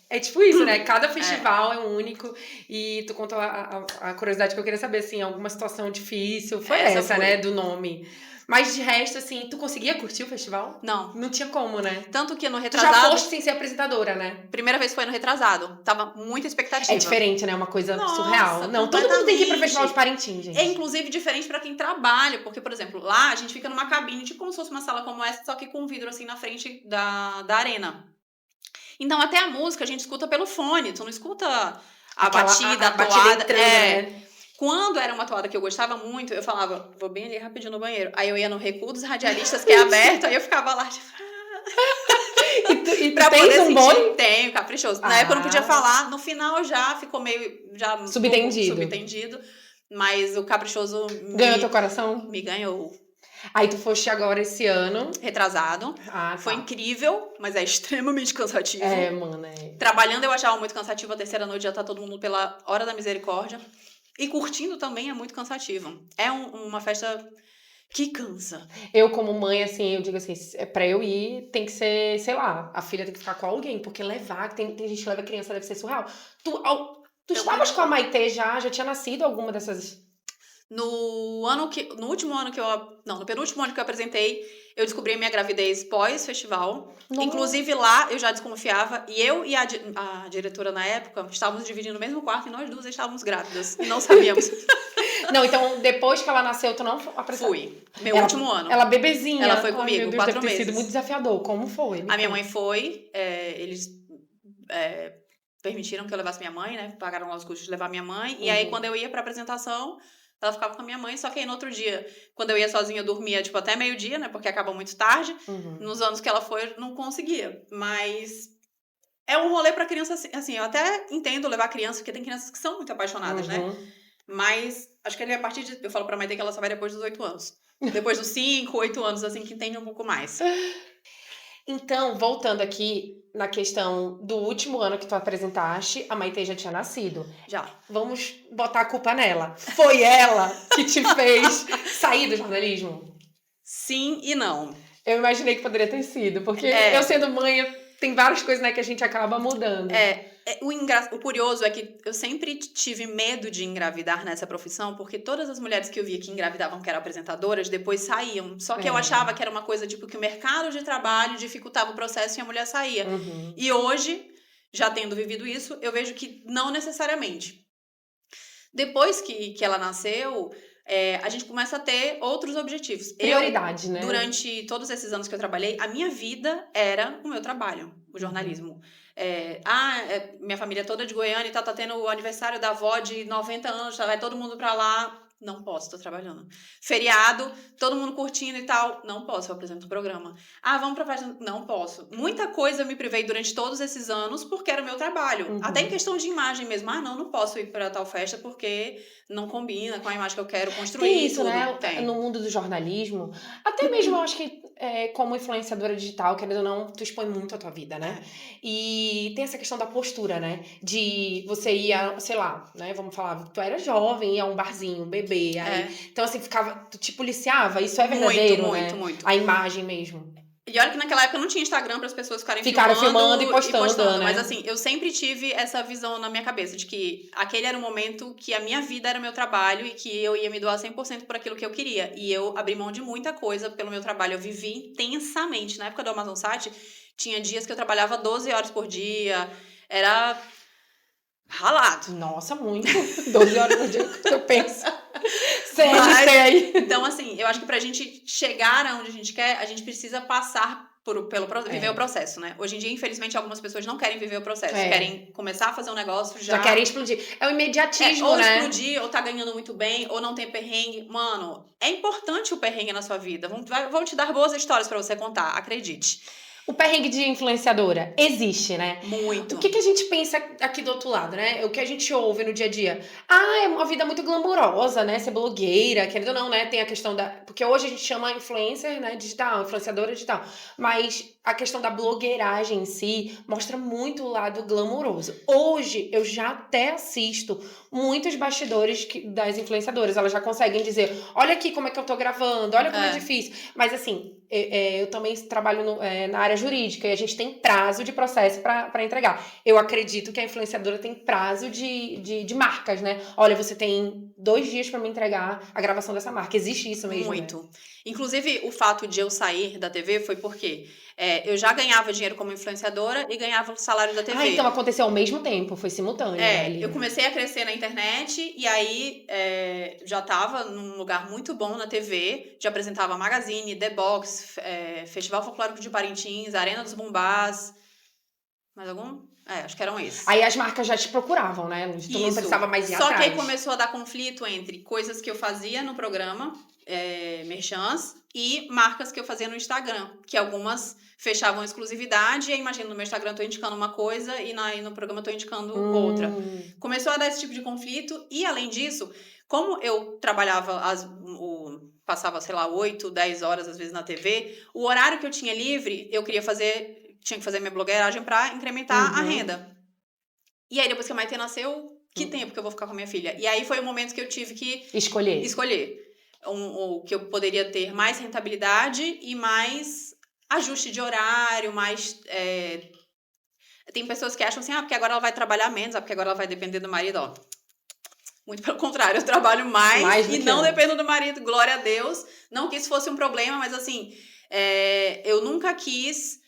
[SPEAKER 1] É tipo isso, né? Cada festival é único. E tu contou a curiosidade que eu queria saber, assim, alguma situação difícil. Foi essa, né? Do nome. Mas de resto, assim, tu conseguia curtir o festival?
[SPEAKER 2] Não.
[SPEAKER 1] Não tinha como, né?
[SPEAKER 2] Tanto que no retrasado...
[SPEAKER 1] Tu já foste sem ser apresentadora, né?
[SPEAKER 2] Primeira vez foi no retrasado. Tava muita expectativa.
[SPEAKER 1] É diferente, né? Uma coisa surreal. Não, todo mundo tem que ir pro Festival de Parintins, gente.
[SPEAKER 2] É, inclusive, diferente pra quem trabalha. Porque, por exemplo, lá a gente fica numa cabine, tipo como se fosse uma sala como essa, só que com vidro, assim, na frente da arena. Então, até a música a gente escuta pelo fone. Tu não escuta a batida, a toada.
[SPEAKER 1] Né?
[SPEAKER 2] Quando era uma toada que eu gostava muito, eu falava, vou bem ali rapidinho no banheiro. Aí eu ia no Recuo dos Radialistas, que é aberto, aí eu ficava lá, tipo...
[SPEAKER 1] E pra poder sentir, boi?
[SPEAKER 2] Tenho, caprichoso. Na época eu não podia falar, no final já ficou meio... Subentendido. Mas o caprichoso...
[SPEAKER 1] Ganhou teu coração?
[SPEAKER 2] Me ganhou.
[SPEAKER 1] Aí tu foste agora esse ano.
[SPEAKER 2] Retrasado. Foi incrível, mas é extremamente cansativo.
[SPEAKER 1] Mano,
[SPEAKER 2] Trabalhando eu achava muito cansativo, a terceira noite já tá todo mundo pela hora da misericórdia. E curtindo também é muito cansativo. É uma festa que cansa.
[SPEAKER 1] Eu, como mãe, assim, eu digo assim, pra eu ir, tem que ser, sei lá, a filha tem que ficar com alguém, porque levar, tem gente que leva criança, deve ser surreal. Tu estavas com a Maitê já tinha nascido alguma dessas...
[SPEAKER 2] No penúltimo ano que eu apresentei, eu descobri a minha gravidez pós-festival. Nossa. Inclusive lá eu já desconfiava. E eu e a diretora na época estávamos dividindo o mesmo quarto e nós duas estávamos grávidas. Não sabíamos.
[SPEAKER 1] Não, então depois que ela nasceu, tu não apresentou?
[SPEAKER 2] Fui. Último ano.
[SPEAKER 1] Ela bebezinha.
[SPEAKER 2] Ela foi comigo, 4 meses.
[SPEAKER 1] Deve ter sido muito desafiador. Como foi?
[SPEAKER 2] A minha mãe foi. Eles permitiram que eu levasse minha mãe, né? Pagaram lá os custos de levar minha mãe. E aí quando eu ia pra apresentação... Ela ficava com a minha mãe, só que aí no outro dia, quando eu ia sozinha, eu dormia, tipo, até meio-dia, né? Porque acaba muito tarde. Nos anos que ela foi, eu não conseguia. Mas é um rolê pra criança, assim, eu até entendo levar criança, porque tem crianças que são muito apaixonadas, né? Mas acho que ele, a partir de... Eu falo pra mãe que ela só vai depois dos 8 anos. Depois dos 5, 8 anos, assim, que entende um pouco mais.
[SPEAKER 1] Então, voltando aqui na questão do último ano que tu apresentaste, a Maitê já tinha nascido.
[SPEAKER 2] Já.
[SPEAKER 1] Vamos botar a culpa nela. Foi ela que te fez sair do jornalismo?
[SPEAKER 2] Sim e não.
[SPEAKER 1] Eu imaginei que poderia ter sido, porque eu sendo mãe, tem várias coisas, né, que a gente acaba mudando.
[SPEAKER 2] O curioso é que eu sempre tive medo de engravidar nessa profissão, porque todas as mulheres que eu via que engravidavam, que eram apresentadoras, depois saíam. Só que eu achava que era uma coisa, tipo, que o mercado de trabalho dificultava o processo e a mulher saía. E hoje, já tendo vivido isso, eu vejo que não necessariamente. Depois que ela nasceu... a gente começa a ter outros objetivos.
[SPEAKER 1] Prioridade, né?
[SPEAKER 2] Durante todos esses anos que eu trabalhei, a minha vida era o meu trabalho, o jornalismo. Minha família é toda de Goiânia e tá tendo o aniversário da avó de 90 anos, vai todo mundo pra lá. Não posso, tô trabalhando. Feriado, todo mundo curtindo e tal. Não posso, eu apresento o programa. Vamos pra festa. Não posso. Muita coisa eu me privei durante todos esses anos porque era o meu trabalho. Até em questão de imagem mesmo. Não posso ir pra tal festa porque não combina com a imagem que eu quero construir.
[SPEAKER 1] Tem isso,
[SPEAKER 2] tudo.
[SPEAKER 1] né?
[SPEAKER 2] Tem.
[SPEAKER 1] No mundo do jornalismo. Até mesmo, eu acho que como influenciadora digital, querendo ou não, tu expõe muito a tua vida, né? E tem essa questão da postura, né? De você ia, sei lá, né? Vamos falar, tu era jovem, ia a um barzinho, beber. Aí, então, assim, tu te policiava. Isso é verdadeiro,
[SPEAKER 2] muito.
[SPEAKER 1] A imagem mesmo.
[SPEAKER 2] E olha que naquela época não tinha Instagram para as pessoas ficarem
[SPEAKER 1] filmando e postando, né?
[SPEAKER 2] Mas assim, eu sempre tive essa visão na minha cabeça de que aquele era um momento que a minha vida era o meu trabalho e que eu ia me doar 100% por aquilo que eu queria. E eu abri mão de muita coisa pelo meu trabalho. Eu vivi intensamente. Na época do Amazon Site, tinha dias que eu trabalhava 12 horas por dia. Era ralado.
[SPEAKER 1] Nossa, muito. 12 horas por dia que eu penso. CLT aí.
[SPEAKER 2] Então, assim, eu acho que pra gente chegar aonde a gente quer, a gente precisa passar viver o processo, né? Hoje em dia, infelizmente, algumas pessoas não querem viver o processo. Querem começar a fazer um negócio
[SPEAKER 1] já querem explodir. É o imediatismo,
[SPEAKER 2] ou
[SPEAKER 1] né?
[SPEAKER 2] explodir, ou tá ganhando muito bem, ou não tem perrengue. Mano, é importante o perrengue na sua vida. Vão te dar boas histórias pra você contar, acredite.
[SPEAKER 1] O perrengue de influenciadora existe, né?
[SPEAKER 2] Muito.
[SPEAKER 1] O que a gente pensa aqui do outro lado, né? O que a gente ouve no dia a dia. Ah, é uma vida muito glamurosa, né? Ser blogueira, querendo ou não, né? Tem a questão da... Porque hoje a gente chama influencer, né? Digital, influenciadora digital. Mas a questão da blogueiragem em si mostra muito o lado glamouroso. Hoje, eu já até assisto muitos bastidores das influenciadoras. Elas já conseguem dizer, olha aqui como é que eu tô gravando, olha como é difícil. Mas assim, eu também trabalho na área jurídica e a gente tem prazo de processo para entregar. Eu acredito que a influenciadora tem prazo de marcas, né? Olha, você tem 2 dias para me entregar a gravação dessa marca. Existe isso mesmo,
[SPEAKER 2] muito.
[SPEAKER 1] Né?
[SPEAKER 2] Inclusive, o fato de eu sair da TV foi porque eu já ganhava dinheiro como influenciadora e ganhava o salário da TV.
[SPEAKER 1] Ah, então aconteceu ao mesmo tempo, foi simultâneo. Né,
[SPEAKER 2] eu comecei a crescer na internet e aí já tava num lugar muito bom na TV, já apresentava Magazine, The Box, Festival Folclórico de Parintins, Arena dos Bumbás, mais algum? Acho que eram esses.
[SPEAKER 1] Aí as marcas já te procuravam, né? Tu não precisava mais ir atrás.
[SPEAKER 2] Só que aí começou a dar conflito entre coisas que eu fazia no programa, merchans, e marcas que eu fazia no Instagram, que algumas fechavam exclusividade, e aí imagina, no meu Instagram eu tô indicando uma coisa e no programa eu tô indicando outra. Começou a dar esse tipo de conflito, e além disso, como eu trabalhava passava, sei lá, 8, 10 horas às vezes na TV, o horário que eu tinha livre, tinha que fazer minha blogueiragem pra incrementar a renda. E aí, depois que a Maitê nasceu, que tempo que eu vou ficar com a minha filha? E aí foi o momento que eu tive que escolher. O que eu poderia ter mais rentabilidade e mais ajuste de horário, mais... Tem pessoas que acham assim, porque agora ela vai trabalhar menos, porque agora ela vai depender do marido, ó. Muito pelo contrário, eu trabalho mais e não dependo do marido, glória a Deus. Não que isso fosse um problema, mas assim, eu nunca quis...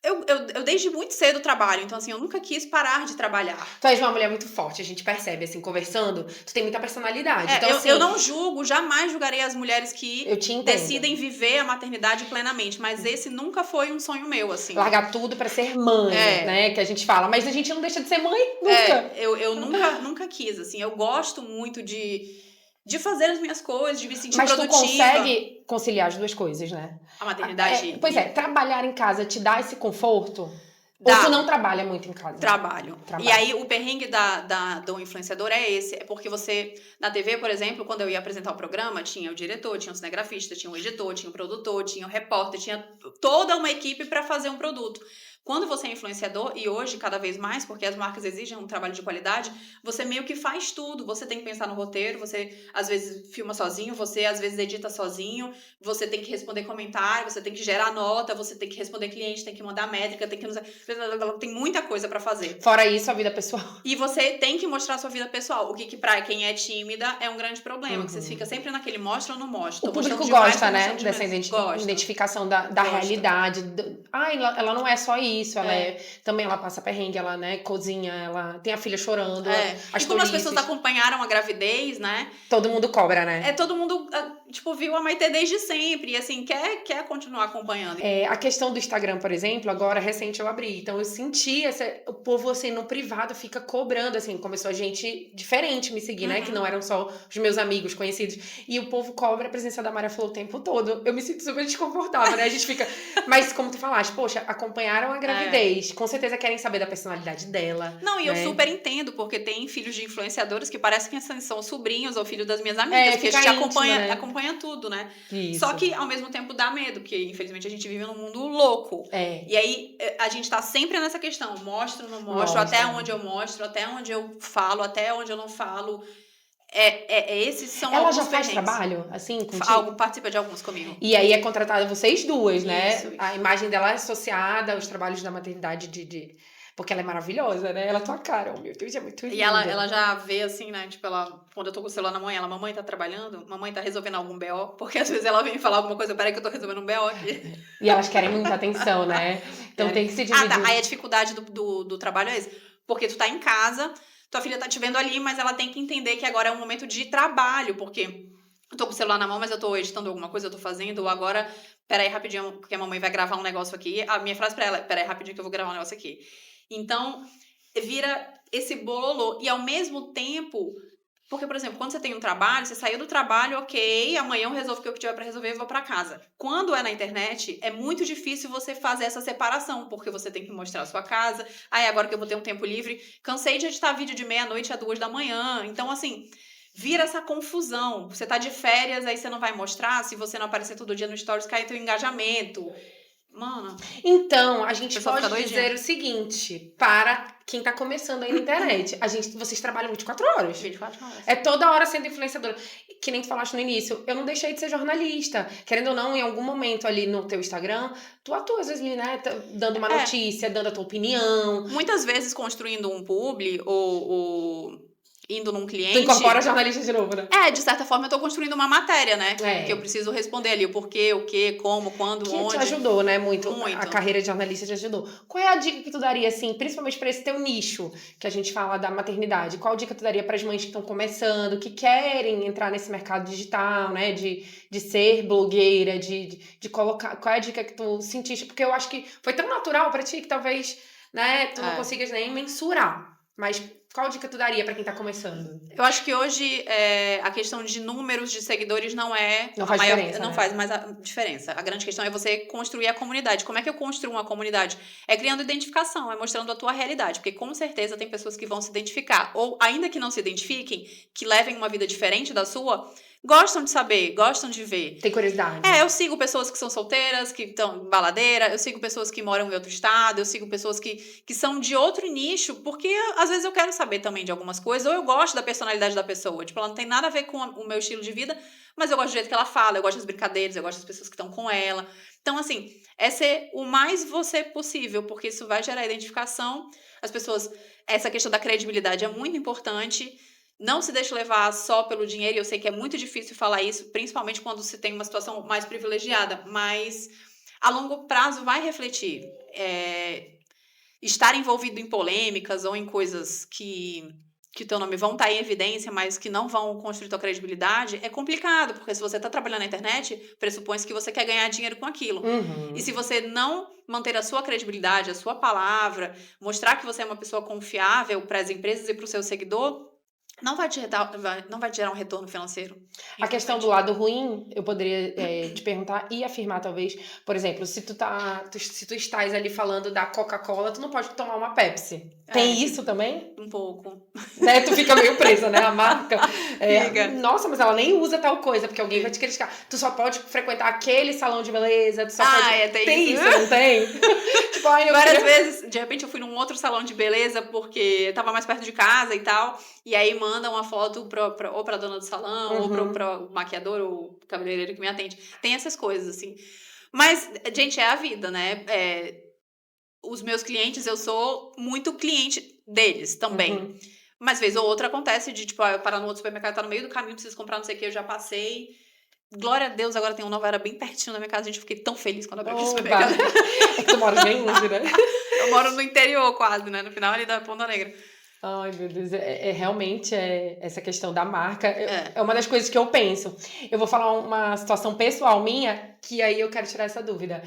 [SPEAKER 2] Eu desde muito cedo trabalho, então assim, eu nunca quis parar de trabalhar.
[SPEAKER 1] Tu és uma mulher muito forte, a gente percebe, assim, conversando, tu tem muita personalidade. Então, assim,
[SPEAKER 2] eu não julgo, jamais julgarei as mulheres que decidem viver a maternidade plenamente, mas esse nunca foi um sonho meu, assim.
[SPEAKER 1] Largar tudo pra ser mãe, né, que a gente fala, mas a gente não deixa de ser mãe nunca.
[SPEAKER 2] Eu nunca quis, assim, eu gosto muito de fazer as minhas coisas, de me sentir produtiva.
[SPEAKER 1] Mas tu consegue conciliar as duas coisas, né?
[SPEAKER 2] A maternidade...
[SPEAKER 1] Pois trabalhar em casa te dá esse conforto? Ou tu não trabalha muito em casa?
[SPEAKER 2] Trabalho. E aí, o perrengue do influenciador é esse. É porque você... Na TV, por exemplo, quando eu ia apresentar o programa, tinha o diretor, tinha o cinegrafista, tinha o editor, tinha o produtor, tinha o repórter, tinha toda uma equipe para fazer um produto. Quando você é influenciador, e hoje cada vez mais, porque as marcas exigem um trabalho de qualidade, você meio que faz tudo. Você tem que pensar no roteiro, você às vezes filma sozinho, você às vezes edita sozinho, você tem que responder comentário, você tem que gerar nota, você tem que responder cliente, tem que mandar métrica, tem muita coisa pra fazer.
[SPEAKER 1] Fora isso, a vida pessoal.
[SPEAKER 2] E você tem que mostrar a sua vida pessoal, o que pra quem é tímida é um grande problema, que você fica sempre naquele mostra ou não mostra.
[SPEAKER 1] O público gosta, né, dessa identificação da realidade. Ela não é só isso. Ela também ela passa perrengue, ela, né, cozinha, ela tem a filha chorando.
[SPEAKER 2] E como as pessoas acompanharam a gravidez, né?
[SPEAKER 1] Todo mundo cobra, né?
[SPEAKER 2] Todo mundo, viu a Maitê desde sempre e, assim, quer continuar acompanhando.
[SPEAKER 1] A questão do Instagram, por exemplo, agora, recente eu abri. Então, eu senti o povo, assim, no privado fica cobrando, assim, começou a gente diferente me seguir, né? Que não eram só os meus amigos conhecidos. E o povo cobra a presença da Maria Flor o tempo todo. Eu me sinto super desconfortável, né? A gente fica... Mas, como tu falaste, poxa, acompanharam a gravidez. Com certeza querem saber da personalidade dela.
[SPEAKER 2] Não, e eu super entendo, porque tem filhos de influenciadores que parecem que são sobrinhos ou filhos das minhas amigas, que a gente acompanha tudo, né?
[SPEAKER 1] Isso.
[SPEAKER 2] Só que, ao mesmo tempo, dá medo, porque, infelizmente, a gente vive num mundo louco. E aí, a gente tá sempre nessa questão, mostro, não mostro, até onde eu mostro, até onde eu falo, até onde eu não falo. Esses são
[SPEAKER 1] Ela
[SPEAKER 2] alguns
[SPEAKER 1] já faz
[SPEAKER 2] perrengues.
[SPEAKER 1] trabalho, assim, contigo?
[SPEAKER 2] Participa de alguns comigo.
[SPEAKER 1] E aí é contratada vocês duas, né?
[SPEAKER 2] Isso.
[SPEAKER 1] A imagem dela é associada aos trabalhos da maternidade porque ela é maravilhosa, né? Ela é tua cara, oh meu Deus, é muito linda.
[SPEAKER 2] E ela já vê assim, né? Tipo, quando eu tô com o celular na mão, mamãe tá trabalhando? Mamãe tá resolvendo algum BO? Porque às vezes ela vem falar alguma coisa, peraí que eu tô resolvendo um BO aqui.
[SPEAKER 1] E elas querem muita atenção, né? Então tem que se dividir.
[SPEAKER 2] Tá. Aí a dificuldade do trabalho é esse. Porque tu tá em casa, tua filha tá te vendo ali, mas ela tem que entender que agora é um momento de trabalho, porque eu tô com o celular na mão, mas eu tô editando alguma coisa, eu tô fazendo, ou agora, peraí rapidinho, porque a mamãe vai gravar um negócio aqui. A minha frase pra ela é, peraí rapidinho que eu vou gravar um negócio aqui. Então, vira esse bololô. E ao mesmo tempo, porque, por exemplo, quando você tem um trabalho, você saiu do trabalho, ok, amanhã eu resolvo o que eu tiver pra resolver e vou pra casa. Quando é na internet, é muito difícil você fazer essa separação, porque você tem que mostrar a sua casa. Aí, agora que eu vou ter um tempo livre, cansei de editar vídeo de 12:00 a 2:00. Então, assim, vira essa confusão. Você tá de férias, aí você não vai mostrar. Se você não aparecer todo dia no Stories, cai teu engajamento. Mano.
[SPEAKER 1] Então, a gente
[SPEAKER 2] pessoa fica
[SPEAKER 1] pode
[SPEAKER 2] doidinha.
[SPEAKER 1] dizer o seguinte, para quem tá começando aí na internet. Vocês trabalham 24 horas.
[SPEAKER 2] 24 horas.
[SPEAKER 1] É toda hora sendo influenciadora. Que nem tu falaste no início, eu não deixei de ser jornalista. Querendo ou não, em algum momento ali no teu Instagram, tu atua às vezes, né? Dando uma notícia, dando a tua opinião.
[SPEAKER 2] Muitas vezes construindo um publi ou indo num cliente.
[SPEAKER 1] Tu incorpora jornalista de novo, né?
[SPEAKER 2] De certa forma eu tô construindo uma matéria, né?
[SPEAKER 1] É.
[SPEAKER 2] Que eu preciso responder ali o porquê, o que, como, quando,
[SPEAKER 1] Que
[SPEAKER 2] onde.
[SPEAKER 1] te ajudou, né? Muito.
[SPEAKER 2] Muito.
[SPEAKER 1] A carreira de jornalista te ajudou. Qual é a dica que tu daria, assim, principalmente pra esse teu nicho que a gente fala da maternidade? Qual dica tu daria pras mães que estão começando, que querem entrar nesse mercado digital, né? De ser blogueira, de colocar... Qual é a dica que tu sentiste? Porque eu acho que foi tão natural pra ti que talvez, né, tu não consigas nem mensurar. Mas qual dica tu daria pra quem tá começando?
[SPEAKER 2] Eu acho que hoje a questão de números de seguidores não
[SPEAKER 1] faz diferença,
[SPEAKER 2] não
[SPEAKER 1] né?
[SPEAKER 2] faz mais a diferença. A grande questão é você construir a comunidade. Como é que eu construo uma comunidade? É criando identificação, é mostrando a tua realidade. Porque com certeza tem pessoas que vão se identificar. Ou ainda que não se identifiquem, que levem uma vida diferente da sua, gostam de saber, gostam de ver.
[SPEAKER 1] Tem curiosidade.
[SPEAKER 2] Eu sigo pessoas que são solteiras, que estão baladeira, eu sigo pessoas que moram em outro estado, eu sigo pessoas que são de outro nicho, porque às vezes eu quero saber também de algumas coisas, ou eu gosto da personalidade da pessoa. Tipo, ela não tem nada a ver com o meu estilo de vida, mas eu gosto do jeito que ela fala, eu gosto das brincadeiras, eu gosto das pessoas que estão com ela. Então, assim, é ser o mais você possível, porque isso vai gerar identificação. As pessoas, essa questão da credibilidade é muito importante. Não se deixe levar só pelo dinheiro, e eu sei que é muito difícil falar isso, principalmente quando se tem uma situação mais privilegiada, mas a longo prazo vai refletir. Estar envolvido em polêmicas ou em coisas que teu nome vão estar em evidência, mas que não vão construir tua credibilidade, é complicado, porque se você está trabalhando na internet, pressupõe-se que você quer ganhar dinheiro com aquilo.
[SPEAKER 1] Uhum.
[SPEAKER 2] E se você não manter a sua credibilidade, a sua palavra, mostrar que você é uma pessoa confiável para as empresas e para o seu seguidor, não vai te gerar um retorno financeiro.
[SPEAKER 1] A questão do lado ruim, eu poderia te perguntar e afirmar, talvez. Por exemplo, se tu estás ali falando da Coca-Cola, tu não pode tomar uma Pepsi. Tem isso também?
[SPEAKER 2] Um pouco.
[SPEAKER 1] Né? Tu fica meio presa, né? A marca.
[SPEAKER 2] Fica.
[SPEAKER 1] Nossa, mas ela nem usa tal coisa, porque alguém vai te criticar. Tu só pode frequentar aquele salão de beleza, tu só pode...
[SPEAKER 2] Tem
[SPEAKER 1] isso, não tem? Tipo,
[SPEAKER 2] várias vezes, de repente eu fui num outro salão de beleza, porque eu tava mais perto de casa e tal, e aí manda uma foto ou pra dona do salão, ou pro maquiador, ou cabeleireiro que me atende. Tem essas coisas, assim. Mas, gente, é a vida, né? Os meus clientes, eu sou muito cliente deles também. Mas, vez ou outra, acontece de, tipo, eu parar no outro supermercado, tá no meio do caminho, preciso comprar não sei o que, eu já passei. Glória a Deus, agora tem um novo, era bem pertinho da minha casa, gente, fiquei tão feliz quando abriu aquele supermercado.
[SPEAKER 1] É que tu mora bem longe, né?
[SPEAKER 2] Eu moro no interior quase, né? No final ali da Ponta Negra.
[SPEAKER 1] Ai, meu Deus, realmente essa questão da marca é uma das coisas que eu penso. Eu vou falar uma situação pessoal minha, que aí eu quero tirar essa dúvida.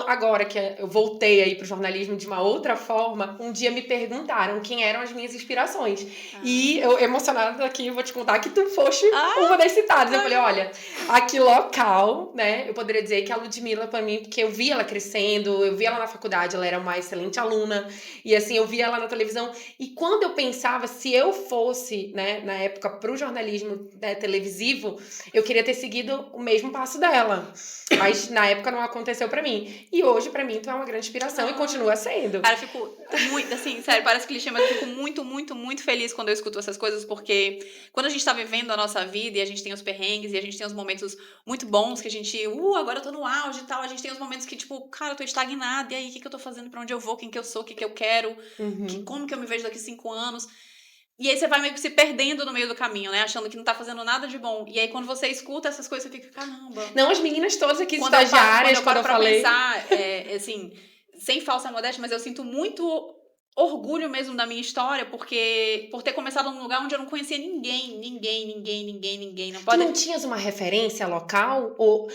[SPEAKER 1] Agora que eu voltei aí pro jornalismo de uma outra forma, um dia me perguntaram quem eram as minhas inspirações. E eu, emocionada aqui, vou te contar que tu foste uma das citadas. Eu falei, olha, aqui local, né, eu poderia dizer que a Ludmilla, pra mim, porque eu vi ela crescendo, eu vi ela na faculdade, ela era uma excelente aluna, e assim, eu vi ela na televisão, e quando eu pensava, se eu fosse, né, na época, pro jornalismo, né, televisivo, eu queria ter seguido o mesmo passo dela. Mas na época não aconteceu pra mim. E hoje, pra mim, tu é uma grande inspiração e continua sendo.
[SPEAKER 2] Cara, eu fico muito, assim, sério, parece clichê, mas eu fico muito, muito, muito feliz quando eu escuto essas coisas, porque quando a gente tá vivendo a nossa vida e a gente tem os perrengues e a gente tem os momentos muito bons que a gente, agora eu tô no auge e tal, a gente tem os momentos que, tipo, cara, eu tô estagnada, e aí, o que que eu tô fazendo, pra onde eu vou, quem que eu sou, o que que eu quero,
[SPEAKER 1] Uhum.
[SPEAKER 2] como que eu me vejo daqui 5 anos. E aí você vai meio que se perdendo no meio do caminho, né? Achando que não tá fazendo nada de bom. E aí quando você escuta essas coisas, você fica, caramba.
[SPEAKER 1] Não, as meninas todas aqui,
[SPEAKER 2] Quando eu
[SPEAKER 1] estagiárias, quando
[SPEAKER 2] paro
[SPEAKER 1] eu
[SPEAKER 2] pra
[SPEAKER 1] falei.
[SPEAKER 2] pensar, assim, sem falsa modéstia, mas eu sinto muito orgulho mesmo da minha história, porque por ter começado num lugar onde eu não conhecia ninguém. Não
[SPEAKER 1] Tu
[SPEAKER 2] pode.
[SPEAKER 1] não tinhas uma referência local? Ou...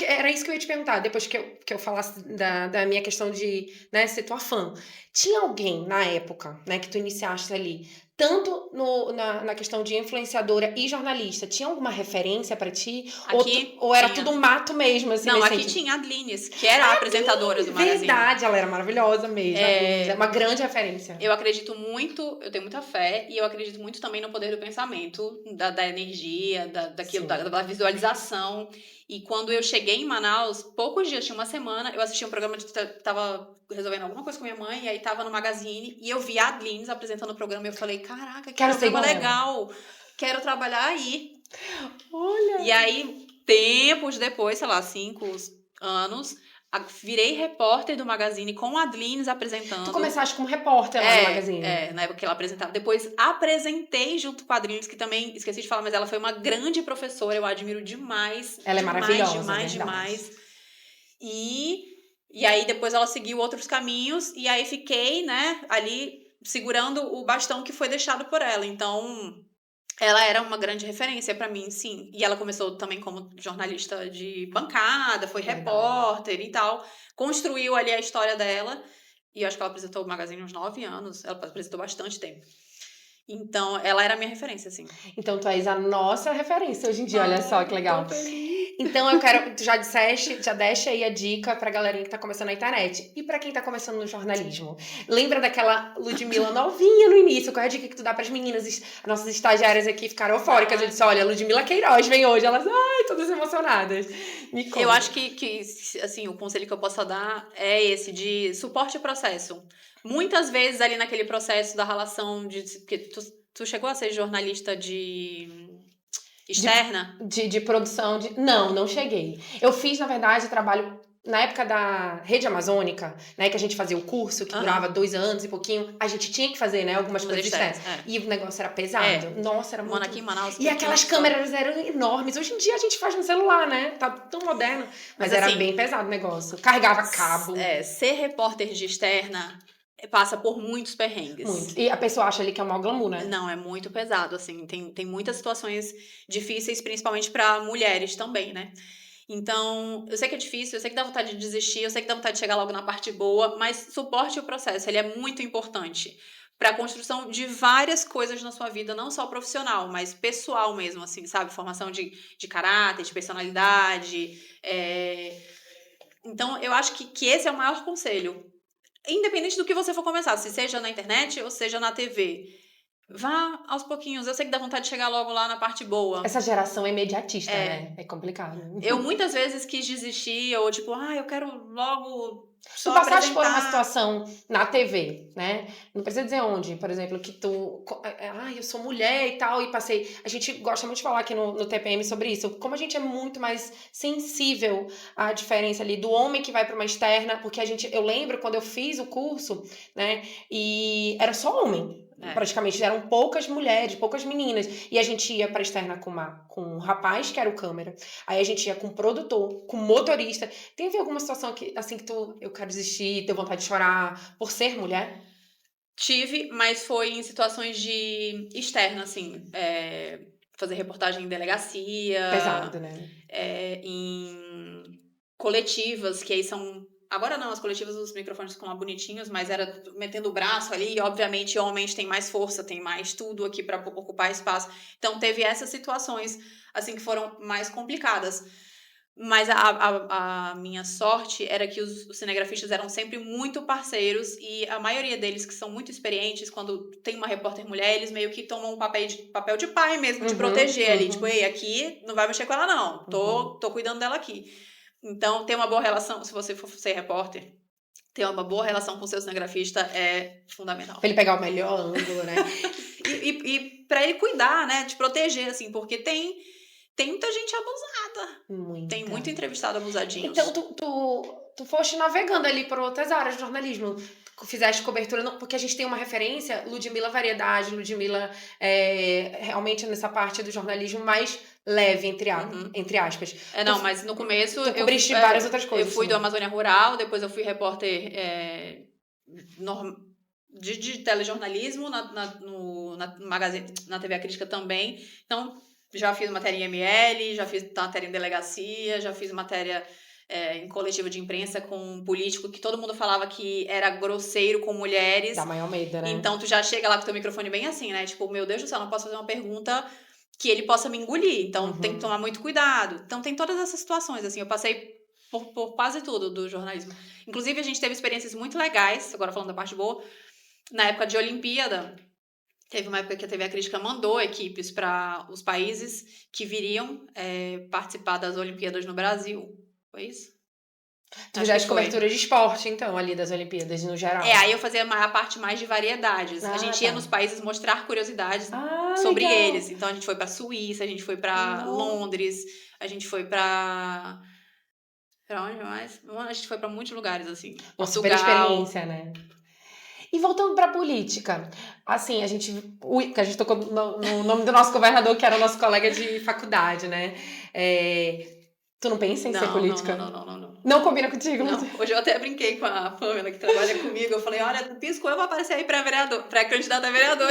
[SPEAKER 1] era isso que eu ia te perguntar, depois que eu falasse da minha questão de, né, ser tua fã. Tinha alguém na época, né, que tu iniciaste ali, tanto na questão de influenciadora e jornalista, tinha alguma referência pra ti?
[SPEAKER 2] Aqui
[SPEAKER 1] Ou era tudo
[SPEAKER 2] tinha.
[SPEAKER 1] um mato mesmo, assim,
[SPEAKER 2] Não,
[SPEAKER 1] nesse
[SPEAKER 2] aqui
[SPEAKER 1] sentido?
[SPEAKER 2] tinha a Adlines, que era a apresentadora do magazine.
[SPEAKER 1] Verdade, ela era maravilhosa mesmo, a Adeline, é uma grande referência.
[SPEAKER 2] Eu acredito muito, eu tenho muita fé, e eu acredito muito também no poder do pensamento, da energia, daquilo,
[SPEAKER 1] Sim.
[SPEAKER 2] da visualização. E quando eu cheguei em Manaus, poucos dias, tinha uma semana, eu assisti um programa de tava resolvendo alguma coisa com minha mãe, e aí tava no Magazine, e eu vi a Adlines apresentando o programa, e eu falei, caraca, que
[SPEAKER 1] Quero ser
[SPEAKER 2] programa
[SPEAKER 1] igual ela.
[SPEAKER 2] legal, quero trabalhar aí.
[SPEAKER 1] Olha!
[SPEAKER 2] E aí, tempos depois, sei lá, 5 anos, virei repórter do Magazine com a Adlines
[SPEAKER 1] Tu
[SPEAKER 2] apresentando.
[SPEAKER 1] começaste como repórter lá no Magazine.
[SPEAKER 2] Na época que ela apresentava. Depois apresentei junto com a Adlines, que também, esqueci de falar, mas ela foi uma grande professora, eu admiro demais.
[SPEAKER 1] Ela é maravilhosa,
[SPEAKER 2] Demais,
[SPEAKER 1] verdade.
[SPEAKER 2] demais. E aí depois ela seguiu outros caminhos, e aí fiquei, né, ali segurando o bastão que foi deixado por ela. Então, ela era uma grande referência pra mim, sim. E ela começou também como jornalista de bancada, foi
[SPEAKER 1] Verdade.
[SPEAKER 2] repórter e tal. Construiu ali a história dela. E eu acho que ela apresentou o Magazine uns 9 anos. Ela apresentou bastante tempo. Então, ela era a minha referência, assim.
[SPEAKER 1] Então tu és a nossa referência hoje em dia, olha só que legal.
[SPEAKER 2] Tô feliz.
[SPEAKER 1] Então eu quero, tu já deste aí a dica pra galerinha que tá começando na internet. E pra quem tá começando no jornalismo? Lembra daquela Ludmilla novinha no início? Qual é a dica que tu dá pras meninas? As nossas estagiárias aqui ficaram eufóricas. Eu disse, olha, Ludmilla Queiroz vem hoje. Elas, ai, todas emocionadas. Me conta.
[SPEAKER 2] Eu acho que, assim, o conselho que eu posso dar é esse, de suporte o processo. Muitas vezes ali naquele processo da relação de... Porque tu chegou a ser jornalista de externa?
[SPEAKER 1] De produção de... Não cheguei. Eu fiz, na verdade, trabalho na época da Rede Amazônica, né? Que a gente fazia o curso, que durava 2 anos e pouquinho. A gente tinha que fazer, né? Algumas coisas externas. E o negócio era pesado. Nossa, era muito...
[SPEAKER 2] Aqui em Manaus...
[SPEAKER 1] E aquelas câmeras eram enormes. Hoje em dia a gente faz no celular, né? Tá tão moderno. Mas era
[SPEAKER 2] assim,
[SPEAKER 1] bem pesado o negócio. Carregava cabo.
[SPEAKER 2] Ser repórter de externa passa por muitos perrengues.
[SPEAKER 1] Muito. E a pessoa acha ali que é o maior glamour, né?
[SPEAKER 2] Não, é muito pesado, assim. Tem muitas situações difíceis, principalmente para mulheres também, né? Então, eu sei que é difícil, eu sei que dá vontade de desistir, eu sei que dá vontade de chegar logo na parte boa, mas suporte o processo, ele é muito importante para a construção de várias coisas na sua vida, não só profissional, mas pessoal mesmo, assim, sabe? Formação de caráter, de personalidade. Então, eu acho que esse é o maior conselho. Independente do que você for começar, se seja na internet ou seja na TV. Vá aos pouquinhos. Eu sei que dá vontade de chegar logo lá na parte boa.
[SPEAKER 1] Essa geração é imediatista, né? É complicado.
[SPEAKER 2] Eu muitas vezes quis desistir, ou tipo, eu quero logo só
[SPEAKER 1] Tu passaste
[SPEAKER 2] apresentar.
[SPEAKER 1] por uma situação na TV, né? Não precisa dizer onde, por exemplo, que tu... eu sou mulher e tal, e passei... A gente gosta muito de falar aqui no TPM sobre isso. Como a gente é muito mais sensível à diferença ali do homem que vai para uma externa, porque eu lembro quando eu fiz o curso, né? E era só homem. Praticamente eram poucas mulheres, poucas meninas. E a gente ia pra externa com um rapaz, que era o câmera. Aí a gente ia com o produtor, com o motorista. Teve alguma situação que, assim, que eu quero desistir, tenho vontade de chorar por ser mulher?
[SPEAKER 2] Tive, mas foi em situações de externa, assim. Fazer reportagem em delegacia.
[SPEAKER 1] Pesado, né?
[SPEAKER 2] Em coletivas, que aí são... Agora não, as coletivas, os microfones ficam lá bonitinhos, mas era metendo o braço ali, e obviamente homens têm mais força, tem mais tudo aqui para ocupar espaço. Então teve essas situações, assim, que foram mais complicadas. Mas a minha sorte era que os cinegrafistas eram sempre muito parceiros, e a maioria deles, que são muito experientes, quando tem uma repórter mulher, eles meio que tomam um papel de pai mesmo, de proteger ali. Tipo, ei, aqui não vai mexer com ela não, tô cuidando dela aqui. Então, ter uma boa relação, se você for ser repórter, ter uma boa relação com o seu cinegrafista é fundamental.
[SPEAKER 1] Pra ele pegar o melhor ângulo, né?
[SPEAKER 2] E pra ele cuidar, né? Te proteger, assim, porque tem muita gente abusada.
[SPEAKER 1] Muita.
[SPEAKER 2] Tem muito entrevistado abusadinhos.
[SPEAKER 1] Então, tu foste navegando ali por outras áreas do jornalismo. Fizeste cobertura, porque a gente tem uma referência, Ludmilla Variedade, Ludmilla realmente nessa parte do jornalismo mais leve, entre aspas.
[SPEAKER 2] Não, mas no começo
[SPEAKER 1] tu cobriste várias outras coisas.
[SPEAKER 2] Eu fui do Amazônia Rural, depois eu fui repórter de telejornalismo na TV A Crítica também. Então, já fiz matéria em ML, já fiz matéria em delegacia, já fiz matéria em coletiva de imprensa com um político que todo mundo falava que era grosseiro com mulheres.
[SPEAKER 1] Dá maior medo, né?
[SPEAKER 2] Então, tu já chega lá com o teu microfone bem assim, né? Tipo, meu Deus do céu, não posso fazer uma pergunta que ele possa me engolir. Então, tem que tomar muito cuidado. Então, tem todas essas situações, assim. Eu passei por quase tudo do jornalismo. Inclusive, a gente teve experiências muito legais, agora falando da parte boa, na época de Olimpíada. Teve uma época que a TV A Crítica mandou equipes para os países que viriam participar das Olimpíadas no Brasil. Foi isso?
[SPEAKER 1] Tu fizeste cobertura de esporte, então, ali das Olimpíadas, no geral.
[SPEAKER 2] Aí eu fazia a parte mais de variedades. A gente ia nos países mostrar curiosidades sobre eles. Então, a gente foi pra Suíça, a gente foi pra Londres, a gente foi pra onde mais? A gente foi pra muitos lugares, assim.
[SPEAKER 1] Uma super experiência, né? E voltando pra política, assim, que a gente tocou no nome do nosso governador, que era o nosso colega de faculdade, né? Tu não pensa em ser política?
[SPEAKER 2] Não.
[SPEAKER 1] Não combina contigo?
[SPEAKER 2] Não. Hoje eu até brinquei com a Pamela, que trabalha comigo. Eu falei, olha, pisco, eu vou aparecer aí pré-candidata a vereador.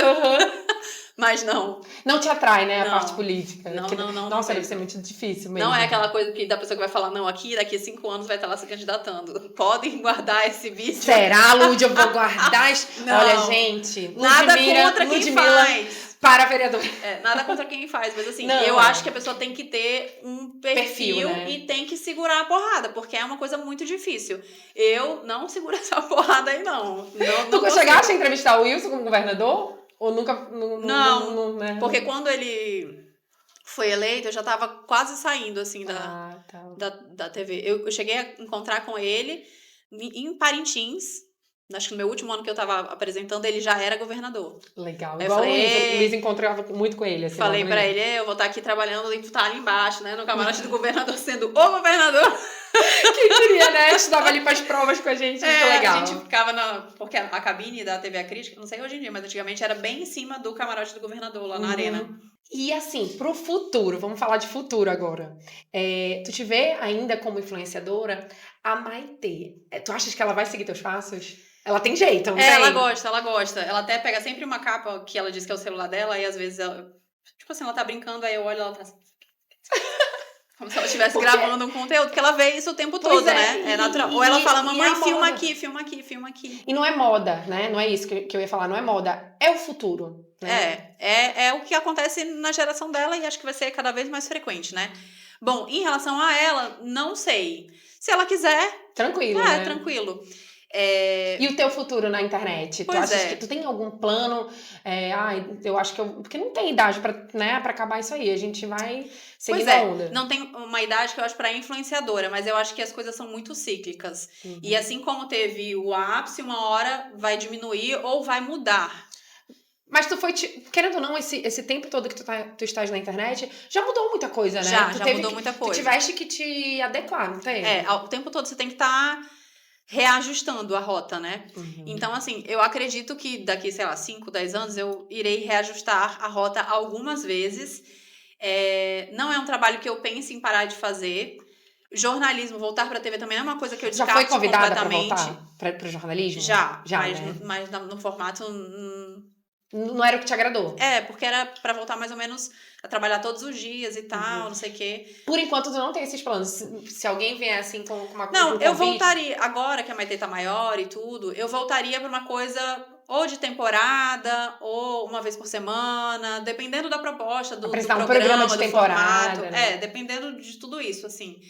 [SPEAKER 2] Mas não.
[SPEAKER 1] Não te atrai, né, a parte política?
[SPEAKER 2] Não.
[SPEAKER 1] Nossa, deve ser muito difícil mesmo.
[SPEAKER 2] Não é aquela coisa da pessoa que vai falar, não, daqui a 5 anos vai estar lá se candidatando. Podem guardar esse vídeo.
[SPEAKER 1] Será, Lud? Eu vou guardar.
[SPEAKER 2] Não.
[SPEAKER 1] Olha, gente.
[SPEAKER 2] Nada contra quem faz.
[SPEAKER 1] Para vereador.
[SPEAKER 2] Nada contra quem faz, mas assim, eu acho que a pessoa tem que ter um perfil né? E tem que segurar a porrada, porque é uma coisa muito difícil. Eu não seguro essa porrada aí, não.
[SPEAKER 1] Tu chegaste a entrevistar o Wilson como governador? Ou nunca... Não,
[SPEAKER 2] né? Porque quando ele foi eleito, eu já tava quase saindo, assim, da TV. Eu cheguei a encontrar com ele em Parintins. Acho que no meu último ano que eu tava apresentando, ele já era governador.
[SPEAKER 1] Legal. Igual o Luiz encontrava muito com ele. Assim,
[SPEAKER 2] falei pra ele, eu vou estar aqui trabalhando e tu tá ali embaixo, né? No camarote do governador, sendo o governador.
[SPEAKER 1] Quem queria, né? Eu estudava ali pras provas com a gente, muito legal.
[SPEAKER 2] A gente ficava porque a cabine da TV A Crítica, não sei hoje em dia, mas antigamente era bem em cima do camarote do governador, lá na arena.
[SPEAKER 1] E assim, pro futuro, vamos falar de futuro agora. Tu te vê ainda como influenciadora, a Maitê. Tu achas que ela vai seguir teus passos? Ela tem jeito, não tem?
[SPEAKER 2] Ela gosta. Ela até pega sempre uma capa que ela diz que é o celular dela, e às vezes ela... Tipo assim, ela tá brincando, aí eu olho e ela tá assim... Como se ela estivesse gravando um conteúdo, porque ela vê isso o tempo todo, né? É natural. Ou ela fala, mamãe, filma aqui.
[SPEAKER 1] E não é moda, né? Não é isso que eu ia falar, não é moda. É o futuro. Né?
[SPEAKER 2] É o que acontece na geração dela e acho que vai ser cada vez mais frequente, né? Bom, em relação a ela, não sei. Se ela quiser...
[SPEAKER 1] Tranquilo, né?
[SPEAKER 2] Tranquilo.
[SPEAKER 1] E o teu futuro na internet? Tu achas que tu tem algum plano? Eu acho que porque não tem idade pra acabar isso aí. A gente vai seguindo a onda.
[SPEAKER 2] Não tem uma idade que eu acho pra influenciadora, mas eu acho que as coisas são muito cíclicas. E assim como teve o ápice, uma hora vai diminuir ou vai mudar.
[SPEAKER 1] Mas tu foi, querendo ou não, esse tempo todo que tu estás na internet, já mudou muita coisa, né?
[SPEAKER 2] Já mudou muita coisa.
[SPEAKER 1] Tu tiveste que te adequar, não tem?
[SPEAKER 2] O tempo todo você tem que estar reajustando a rota, né? Então, assim, eu acredito que daqui, sei lá, 5, 10 anos, eu irei reajustar a rota algumas vezes. Não é um trabalho que eu pense em parar de fazer. Jornalismo, voltar pra TV também não é uma coisa que eu descarto completamente.
[SPEAKER 1] Já foi convidada pra voltar pro jornalismo?
[SPEAKER 2] Já,
[SPEAKER 1] né?
[SPEAKER 2] mas no formato...
[SPEAKER 1] Não era o que te agradou?
[SPEAKER 2] Porque era pra voltar mais ou menos a trabalhar todos os dias e tal, não sei o quê.
[SPEAKER 1] Por enquanto, tu não tem esses planos. Se alguém vier assim com uma coisa.
[SPEAKER 2] Não, eu voltaria, agora que a Maitê tá maior e tudo, eu voltaria pra uma coisa ou de temporada, ou uma vez por semana, dependendo da proposta, do programa
[SPEAKER 1] de temporada.
[SPEAKER 2] Formato. Né? Dependendo de tudo isso, assim.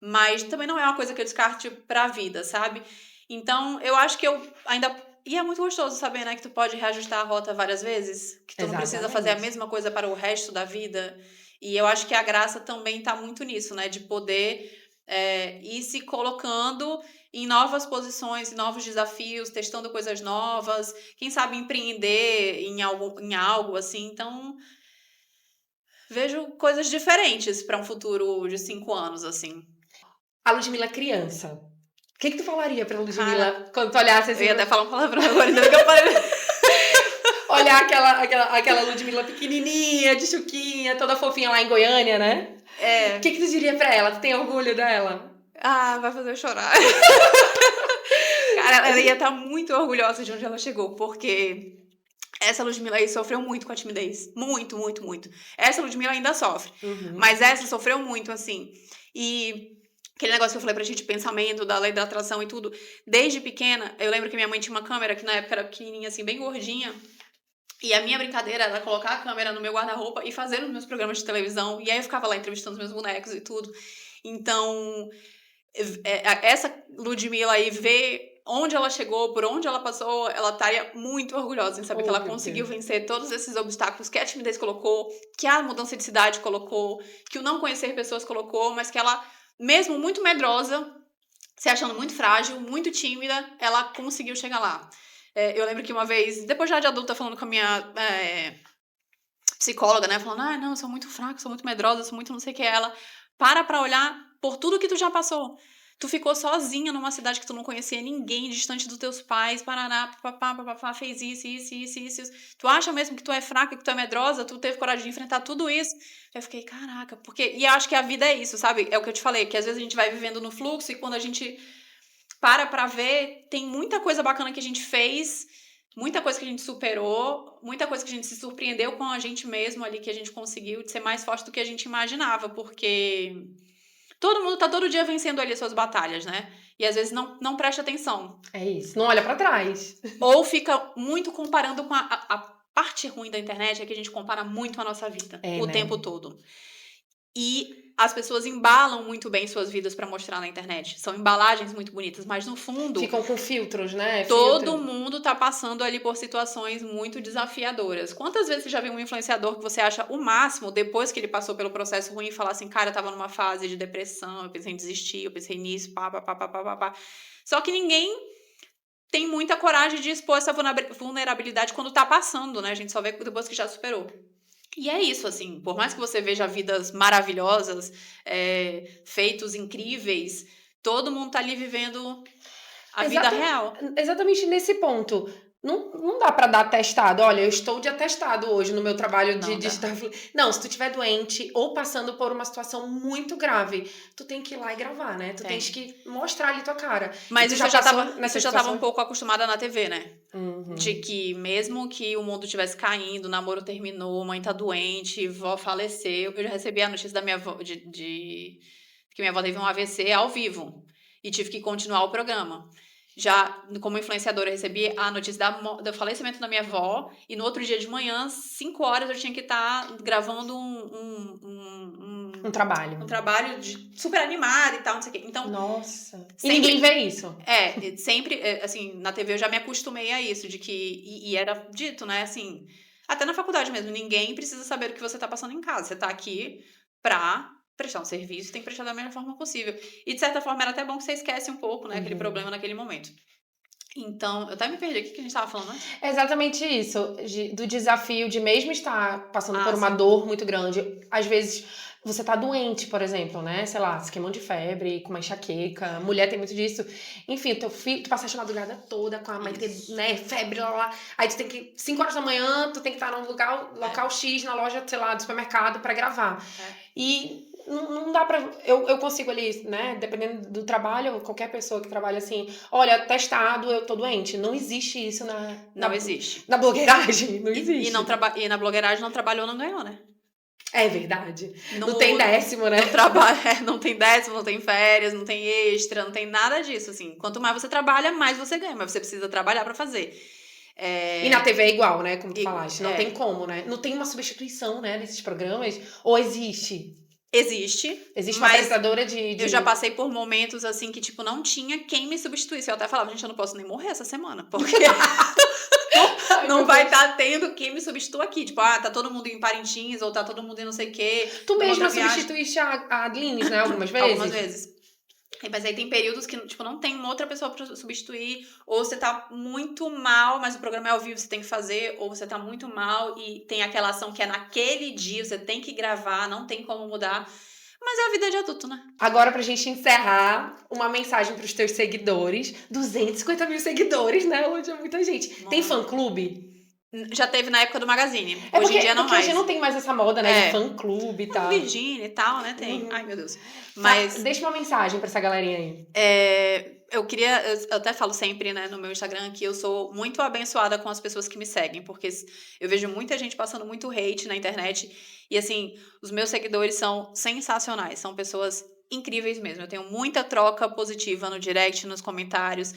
[SPEAKER 2] Mas também não é uma coisa que eu descarte pra vida, sabe? Então, eu acho que eu ainda... E é muito gostoso saber, né, que tu pode reajustar a rota várias vezes, que tu não precisa fazer a mesma coisa para o resto da vida. E eu acho que a graça também tá muito nisso, né, de poder e se colocando em novas posições, em novos desafios, testando coisas novas, quem sabe empreender em algo assim. Então, vejo coisas diferentes para um futuro de 5 anos, assim.
[SPEAKER 1] A Ludmilla criança. O que tu falaria pra Ludmilla
[SPEAKER 2] Cara,
[SPEAKER 1] quando tu olhasse
[SPEAKER 2] eu
[SPEAKER 1] assim?
[SPEAKER 2] ia até falar um palavrão agora, ainda bem que eu parei.
[SPEAKER 1] Olhar aquela Ludmilla pequenininha, de chuquinha, toda fofinha lá em Goiânia, né? O que tu diria pra ela? Tu tem orgulho dela?
[SPEAKER 2] Vai fazer eu chorar. Cara, ela ia estar muito orgulhosa de onde ela chegou, porque essa Ludmilla aí sofreu muito com a timidez. Muito, muito, muito. Essa Ludmilla ainda sofre. Mas essa sofreu muito, assim. E aquele negócio que eu falei pra gente, de pensamento, da lei da atração e tudo. Desde pequena, eu lembro que minha mãe tinha uma câmera, que na época era pequenininha, assim, bem gordinha. E a minha brincadeira era colocar a câmera no meu guarda-roupa e fazer os meus programas de televisão. E aí eu ficava lá entrevistando os meus bonecos e tudo. Então, essa Ludmilla aí, ver onde ela chegou, por onde ela passou, ela estaria muito orgulhosa em saber que ela conseguiu vencer todos esses obstáculos que a timidez colocou, que a mudança de cidade colocou, que o não conhecer pessoas colocou, mas que ela, mesmo muito medrosa, se achando muito frágil, muito tímida, ela conseguiu chegar lá. Eu lembro que uma vez, depois já de adulta, falando com a minha psicóloga, né, falando, não, eu sou muito fraca, sou muito medrosa, sou muito não sei o que, ela, para olhar por tudo que tu já passou. Tu ficou sozinha numa cidade que tu não conhecia ninguém, distante dos teus pais, parará, papapá, fez isso. Tu acha mesmo que tu é fraca, que tu é medrosa? Tu teve coragem de enfrentar tudo isso? Eu fiquei, caraca, porque... E eu acho que a vida é isso, sabe? É o que eu te falei, que às vezes a gente vai vivendo no fluxo e quando a gente para ver, tem muita coisa bacana que a gente fez, muita coisa que a gente superou, muita coisa que a gente se surpreendeu com a gente mesmo ali, que a gente conseguiu de ser mais forte do que a gente imaginava, porque... Todo mundo tá todo dia vencendo ali as suas batalhas, né? E às vezes não presta atenção.
[SPEAKER 1] É isso, não olha pra trás.
[SPEAKER 2] Ou fica muito comparando com a parte ruim da internet, é que a gente compara muito a nossa vida o tempo todo. E as pessoas embalam muito bem suas vidas pra mostrar na internet. São embalagens muito bonitas, mas no fundo...
[SPEAKER 1] Ficam com filtros, né?
[SPEAKER 2] Todo mundo tá passando ali por situações muito desafiadoras. Quantas vezes você já viu um influenciador que você acha o máximo, depois que ele passou pelo processo ruim, e falar assim, cara, eu tava numa fase de depressão, eu pensei em desistir, eu pensei nisso, pá. Só que ninguém tem muita coragem de expor essa vulnerabilidade quando tá passando, né? A gente só vê depois que já superou. E é isso, assim, por mais que você veja vidas maravilhosas, feitos incríveis, todo mundo tá ali vivendo a vida real.
[SPEAKER 1] Exatamente nesse ponto. Não dá pra dar atestado. Olha, eu estou de atestado hoje no meu trabalho de digital. Não, se tu estiver doente ou passando por uma situação muito grave, tu tem que ir lá e gravar, né? Tu tens que mostrar ali tua cara.
[SPEAKER 2] Mas você já tava um pouco acostumada na TV, né? De que mesmo que o mundo estivesse caindo, o namoro terminou, mãe tá doente, vó faleceu. Eu já recebi a notícia da minha avó que minha avó teve um AVC ao vivo. E tive que continuar o programa. Já, como influenciadora, eu recebi a notícia do falecimento da minha avó. E no outro dia de manhã, 5 horas, eu tinha que estar gravando
[SPEAKER 1] um trabalho.
[SPEAKER 2] Um trabalho super animado e tal, não sei o quê. Então,
[SPEAKER 1] nossa. E ninguém vê isso.
[SPEAKER 2] Sempre, assim, na TV eu já me acostumei a isso, de que... E era dito, né, assim... Até na faculdade mesmo, ninguém precisa saber o que você tá passando em casa. Você tá aqui pra... prestar um serviço, tem que prestar da melhor forma possível. E, de certa forma, era até bom que você esquece um pouco, né, aquele problema naquele momento. Então, eu até me perdi. O que a gente tava falando antes?
[SPEAKER 1] É exatamente isso. Do desafio de mesmo estar passando por uma dor muito grande. Às vezes, você tá doente, por exemplo, né? Sei lá, se queimando de febre, com uma enxaqueca. Mulher tem muito disso. Enfim, teu filho, tu passaste a madrugada toda com a mãe, né? Febre, lá. Aí tu tem que... 5 horas da manhã, tu tem que estar num local X, na loja, sei lá, do supermercado pra gravar. E... Não dá pra... Eu consigo ali, né? Dependendo do trabalho, qualquer pessoa que trabalha assim... Olha, testado, eu tô doente. Não existe isso
[SPEAKER 2] Não existe.
[SPEAKER 1] Na blogueiragem, não existe.
[SPEAKER 2] E na blogueiragem não trabalhou, não ganhou, né?
[SPEAKER 1] É verdade. Não tem décimo, né?
[SPEAKER 2] Não tem décimo, não tem férias, não tem extra, não tem nada disso, assim. Quanto mais você trabalha, mais você ganha. Mas você precisa trabalhar pra fazer.
[SPEAKER 1] E na TV é igual, né? Como tu falaste. Não tem como, né? Não tem uma substituição, né? Nesses programas. Ou existe...
[SPEAKER 2] Existe
[SPEAKER 1] uma apresentadora de...
[SPEAKER 2] Eu já passei por momentos, assim, que, tipo, não tinha quem me substituísse. Eu até falava, gente, eu não posso nem morrer essa semana, porque não vai estar tendo quem me substitua aqui. Tipo, tá todo mundo em Parintins, ou tá todo mundo em não sei o quê.
[SPEAKER 1] Tu mesma substituíste a Adlines, né? Algumas vezes?
[SPEAKER 2] Algumas vezes. Mas aí tem períodos que, tipo, não tem uma outra pessoa pra substituir, ou você tá muito mal, mas o programa é ao vivo, você tem que fazer, ou você tá muito mal e tem aquela ação que é naquele dia, você tem que gravar, não tem como mudar. Mas é a vida de adulto, né?
[SPEAKER 1] Agora, pra gente encerrar, uma mensagem pros teus seguidores. 250 mil seguidores, né? Hoje é muita gente. Tem fã-clube?
[SPEAKER 2] Já teve na época do Magazine.
[SPEAKER 1] É
[SPEAKER 2] Hoje em dia não
[SPEAKER 1] porque
[SPEAKER 2] mais.
[SPEAKER 1] hoje não tem mais essa moda, né? De fã-clube e tal.
[SPEAKER 2] Virgínia e tal, né? Tem. Ai, meu Deus. Mas
[SPEAKER 1] Deixa uma mensagem pra essa galerinha aí.
[SPEAKER 2] eu até falo sempre, né, no meu Instagram, que eu sou muito abençoada com as pessoas que me seguem, porque eu vejo muita gente passando muito hate na internet, e assim, os meus seguidores são sensacionais, são pessoas incríveis mesmo, eu tenho muita troca positiva no direct, nos comentários,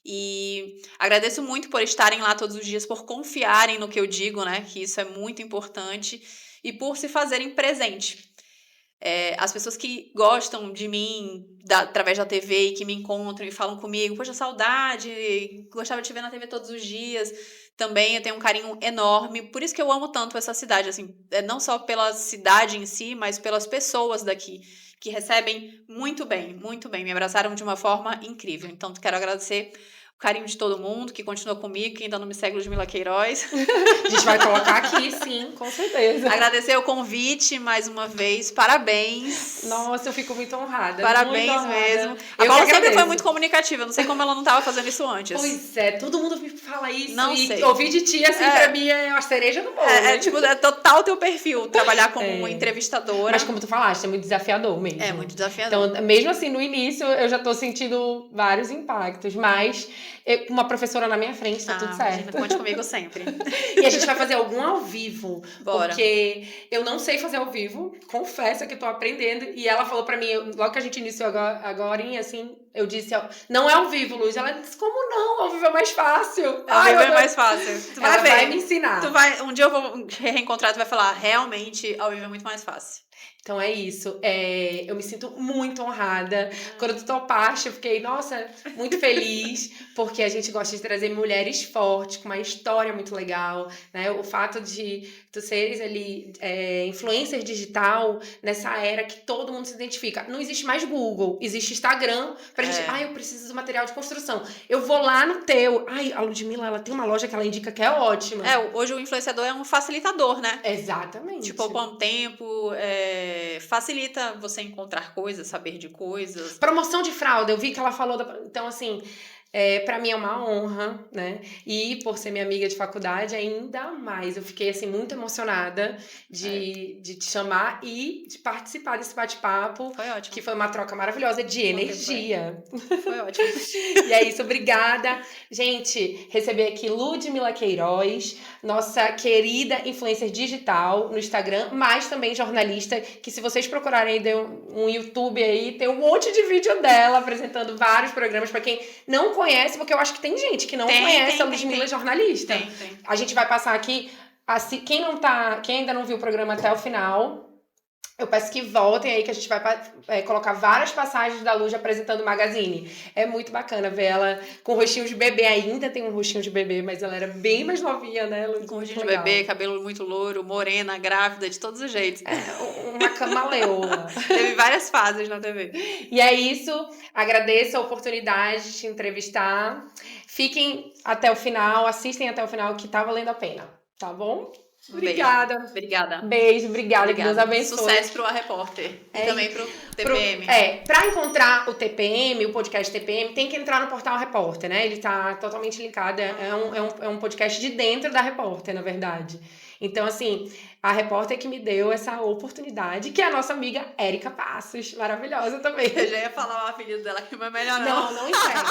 [SPEAKER 2] e agradeço muito por estarem lá todos os dias, por confiarem no que eu digo, né, que isso é muito importante, e por se fazerem presente. As pessoas que gostam de mim através da TV e que me encontram e falam comigo, poxa, saudade, gostava de te ver na TV todos os dias. Também eu tenho um carinho enorme, por isso que eu amo tanto essa cidade, assim, não só pela cidade em si, mas pelas pessoas daqui, que recebem muito bem, me abraçaram de uma forma incrível. Então, quero agradecer o carinho de todo mundo que continua comigo, que ainda não me segue, Ludmila Queiroz.
[SPEAKER 1] A gente vai colocar aqui, sim, com certeza.
[SPEAKER 2] Agradecer o convite mais uma vez. Parabéns.
[SPEAKER 1] Nossa, eu fico muito honrada.
[SPEAKER 2] Parabéns
[SPEAKER 1] muito honrada.
[SPEAKER 2] mesmo. A Paula sempre foi muito comunicativa. Eu não sei como ela não estava fazendo isso antes.
[SPEAKER 1] Pois é, todo mundo me fala isso.
[SPEAKER 2] Não
[SPEAKER 1] e
[SPEAKER 2] sei.
[SPEAKER 1] Ouvir de ti, assim, pra mim é uma cereja do bolo.
[SPEAKER 2] É total teu perfil, trabalhar como entrevistadora.
[SPEAKER 1] Mas como tu falaste, é muito desafiador mesmo.
[SPEAKER 2] É muito desafiador.
[SPEAKER 1] Então, mesmo assim, no início, eu já tô sentindo vários impactos. Mas, uma professora na minha frente, tá tudo certo.
[SPEAKER 2] Conte comigo sempre.
[SPEAKER 1] E a gente vai fazer algum ao vivo.
[SPEAKER 2] Bora.
[SPEAKER 1] Porque eu não sei fazer ao vivo. Confesso que eu tô aprendendo. E ela falou pra mim, logo que a gente iniciou agora, assim, eu disse, não é ao vivo, Luz. Ela disse, como não? Ao vivo é mais fácil.
[SPEAKER 2] Ao vivo é mais fácil. Tu vai ver.
[SPEAKER 1] Vai me ensinar.
[SPEAKER 2] Um dia eu vou reencontrar, tu vai falar, realmente, ao vivo é muito mais fácil.
[SPEAKER 1] Então é isso, eu me sinto muito honrada. Quando tu topaste, eu fiquei, nossa, muito feliz, porque a gente gosta de trazer mulheres fortes, com uma história muito legal, né? O fato de tu seres ali influencer digital, nessa era que todo mundo se identifica. Não existe mais Google, existe Instagram, pra gente, eu preciso do material de construção. Eu vou lá no teu, a Ludmila, ela tem uma loja que ela indica que é ótima.
[SPEAKER 2] Hoje o influenciador é um facilitador, né?
[SPEAKER 1] Exatamente.
[SPEAKER 2] Tipo, poupa um tempo, facilita você encontrar coisas, saber de coisas.
[SPEAKER 1] Promoção de fralda, eu vi que ela falou então assim, pra mim é uma honra, né? E por ser minha amiga de faculdade, ainda mais. Eu fiquei, assim, muito emocionada de te chamar e de participar desse bate-papo.
[SPEAKER 2] Foi ótimo.
[SPEAKER 1] Que foi uma troca maravilhosa de energia.
[SPEAKER 2] Foi ótimo.
[SPEAKER 1] E é isso, obrigada. Gente, receber aqui Ludmila Queiroz, nossa querida influencer digital no Instagram, mas também jornalista, que se vocês procurarem aí um YouTube aí, tem um monte de vídeo dela apresentando vários programas pra quem não conhece, porque eu acho que tem gente que não conhece a Ludmila jornalista.
[SPEAKER 2] Tem.
[SPEAKER 1] A gente vai passar aqui, quem ainda não viu o programa até o final, eu peço que voltem aí, que a gente vai colocar várias passagens da Luz apresentando o Magazine. É muito bacana ver ela com rostinho de bebê, ainda tem um rostinho de bebê, mas ela era bem mais novinha, né, Luz?
[SPEAKER 2] Com rostinho de bebê, cabelo muito louro, morena, grávida, de todos os jeitos.
[SPEAKER 1] Uma camaleoa.
[SPEAKER 2] Teve várias fases na TV.
[SPEAKER 1] E é isso, agradeço a oportunidade de te entrevistar. Fiquem até o final, assistem até o final, que tá valendo a pena, tá bom? Obrigada. Beijo, obrigada. Que Deus abençoe.
[SPEAKER 2] Sucesso pro A Repórter. E também pro TPM.
[SPEAKER 1] Pra encontrar o TPM, o podcast TPM, tem que entrar no portal Repórter, né? Ele tá totalmente linkado. É um podcast de dentro da Repórter, na verdade. Então, assim, a Repórter que me deu essa oportunidade, que é a nossa amiga Érica Passos. Maravilhosa também.
[SPEAKER 2] Eu já ia falar o apelido dela, que não é melhor não.
[SPEAKER 1] Não entrega.